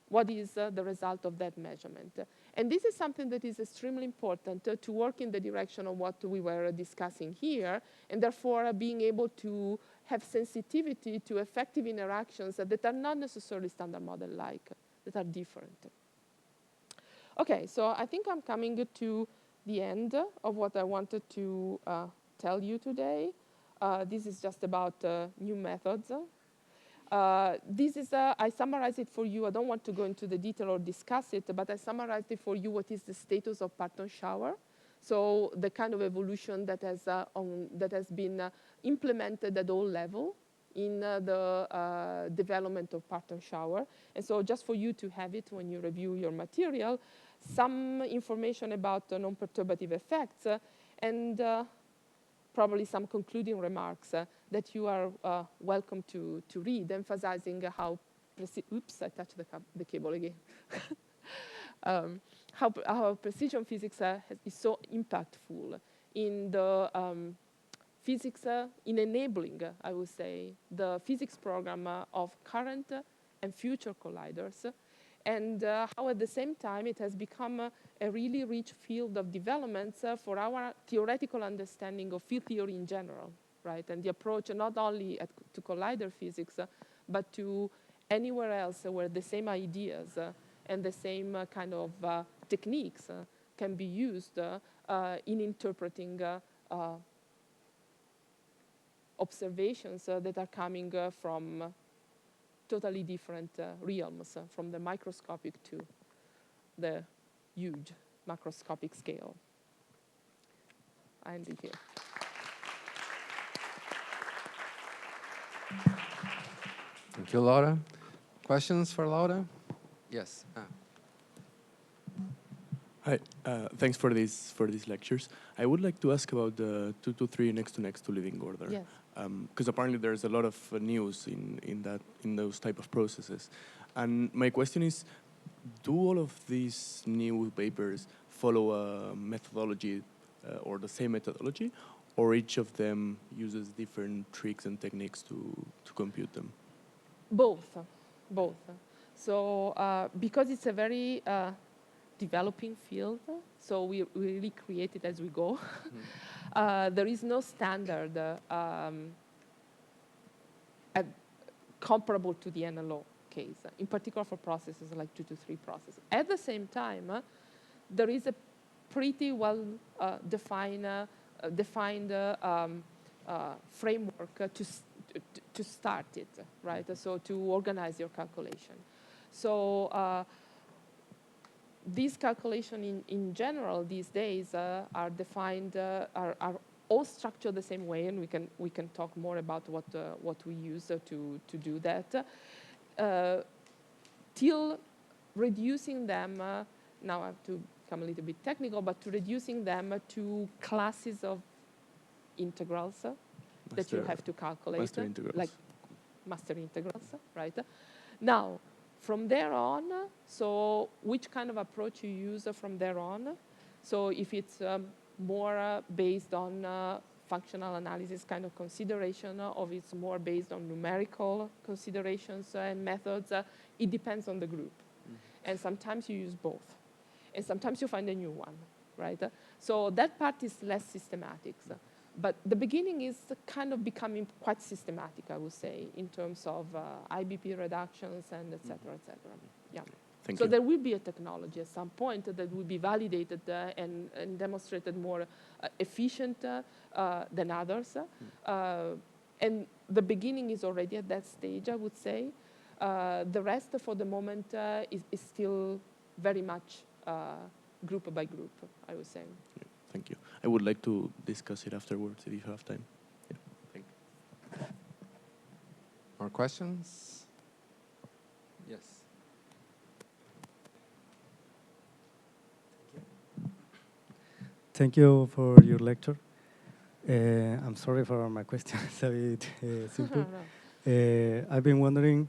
what is the result of that measurement. And this is something that is extremely important to work in the direction of what we were discussing here, and therefore being able to have sensitivity to effective interactions that are not necessarily standard model-like, that are different. Okay, so I think I'm coming to the end of what I wanted to tell you today. This is just about new methods. This is, I summarized it for you. I don't want to go into the detail or discuss it, but I summarized it for you what is the status of Parton shower. So the kind of evolution that has been implemented at all levels in the development of Parton shower. And so just for you to have it when you review your material, some information about non-perturbative effects and probably some concluding remarks that you are welcome to read, emphasizing how, oops, I touched the cable again. How precision physics is so impactful in the physics, in enabling, I would say, the physics program of current and future colliders, and how at the same time it has become a really rich field of developments for our theoretical understanding of field theory in general, right? And the approach not only to collider physics, but to anywhere else where the same ideas and the same kind of techniques can be used in interpreting observations that are coming from totally different realms, from the microscopic to the huge macroscopic scale. I end it here. Thank you, Laura. Questions for Laura? Yes. Hi, thanks for these lectures. I would like to ask about the 2-2-3 next to leading order. Yes. Because apparently there's a lot of news in those type of processes. And my question is, do all of these new papers follow a methodology or the same methodology, or each of them uses different tricks and techniques to compute them? Both. So because it's a very developing field, so we really create it as we go. There is no standard comparable to the NLO case, in particular for processes like 2-3 processes. At the same time, there is a pretty well defined framework to start it, right? So to organize your calculation. So these calculations in general these days are defined, are all structured the same way, and we can talk more about what we use to do that. Till reducing them, now I have to become a little bit technical, but to reducing them to classes of integrals that you have to calculate, master integrals. like master integrals, right? Now, from there on, so which kind of approach you use from there on? So if it's more based on functional analysis kind of consideration, or if it's more based on numerical considerations and methods, it depends on the group. And sometimes you use both. And sometimes you find a new one, right? So that part is less systematic. But the beginning is kind of becoming quite systematic, I would say, in terms of IBP reductions and et cetera, et cetera. Yeah. Thank So you. there will be a technology at some point that will be validated and demonstrated more efficient than others. And the beginning is already at that stage, I would say. The rest, for the moment, is still very much group by group, I would say. Yeah, thank you. I would like to discuss it afterwards if you have time. Yeah, thank you. More questions? Yes. Thank you for your lecture. I'm sorry for my question. It's a bit simple. I've been wondering,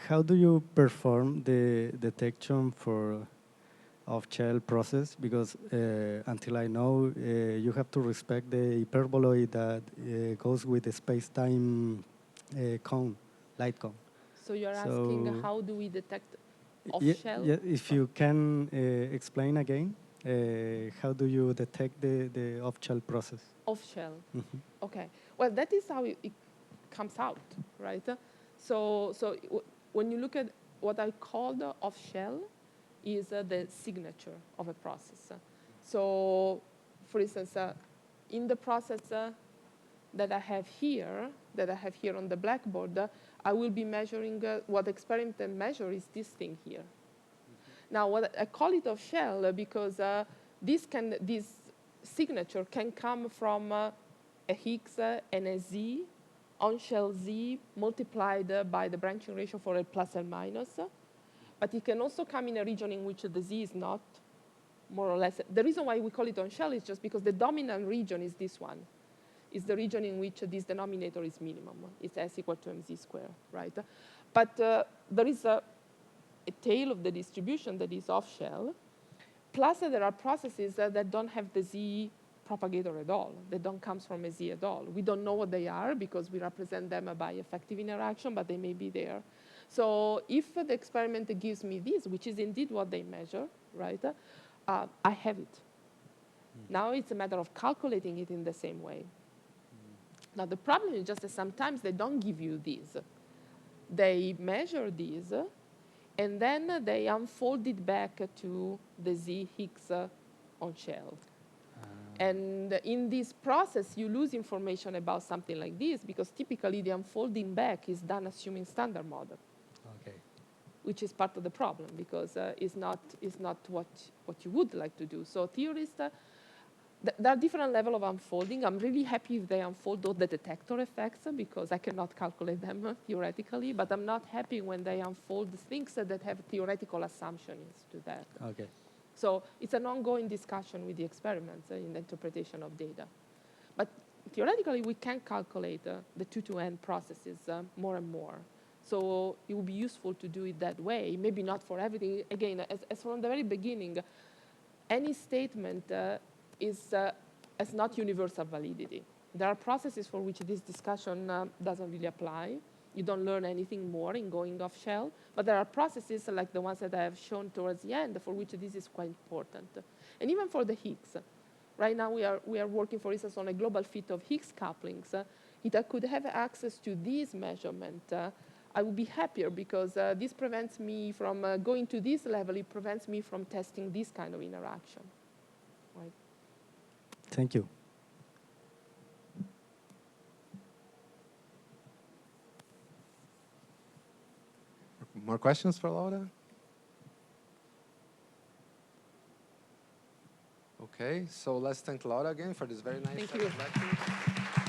how do you perform the detection for off-shell process? Because until I know, you have to respect the hyperboloid that goes with the space-time cone, light cone. So you're asking So- how do we detect Yeah, off-shell? yeah, if you can explain again, how do you detect the off-shell process? Off-shell. Mhm. Okay. Well, that is how it comes out, right? When you look at what I call the off-shell, is the signature of a process. So, for instance, in the process that I have here on the blackboard, I will be measuring what the experiment measure is this thing here. Now, what I call it off-shell because this signature can come from a Higgs and a Z, on-shell Z multiplied by the branching ratio for a plus and minus. But it can also come in a region in which the Z is not, more or less. The reason why we call it on-shell is just because the dominant region is this one. It's the region in which this denominator is minimum. It's S equal to mz squared, right? But there is a tail of the distribution that is off-shell. Plus, there are processes that don't have the Z propagator at all. They don't come from a Z at all. We don't know what they are because we represent them by effective interaction, but they may be there. So if the experiment gives me this, which is indeed what they measure, right, I have it. Now it's a matter of calculating it in the same way. Now the problem is just that sometimes they don't give you these. They measure these, and then they unfold it back to the Z Higgs on shell. And in this process, you lose information about something like this because typically the unfolding back is done assuming standard model, Okay. which is part of the problem because it's not what you would like to do. So theorists, there are different levels of unfolding. I'm really happy if they unfold all the detector effects because I cannot calculate them theoretically, but I'm not happy when they unfold things that have theoretical assumptions to that. Okay. So it's an ongoing discussion with the experiments in the interpretation of data. But theoretically, we can calculate the 2-to-n processes more and more. So it would be useful to do it that way, maybe not for everything. Again, as from the very beginning, any statement has not universal validity. There are processes for which this discussion doesn't really apply. You don't learn anything more in going off shell. But there are processes like the ones that I have shown towards the end for which this is quite important. And even for the Higgs. Right now we are working, for instance, on a global fit of Higgs couplings. If I could have access to this measurement, I would be happier because this prevents me from going to this level. It prevents me from testing this kind of interaction. Right? Thank you. More questions for Laura? Okay, so let's thank Laura again for this very nice Thank you. lecture.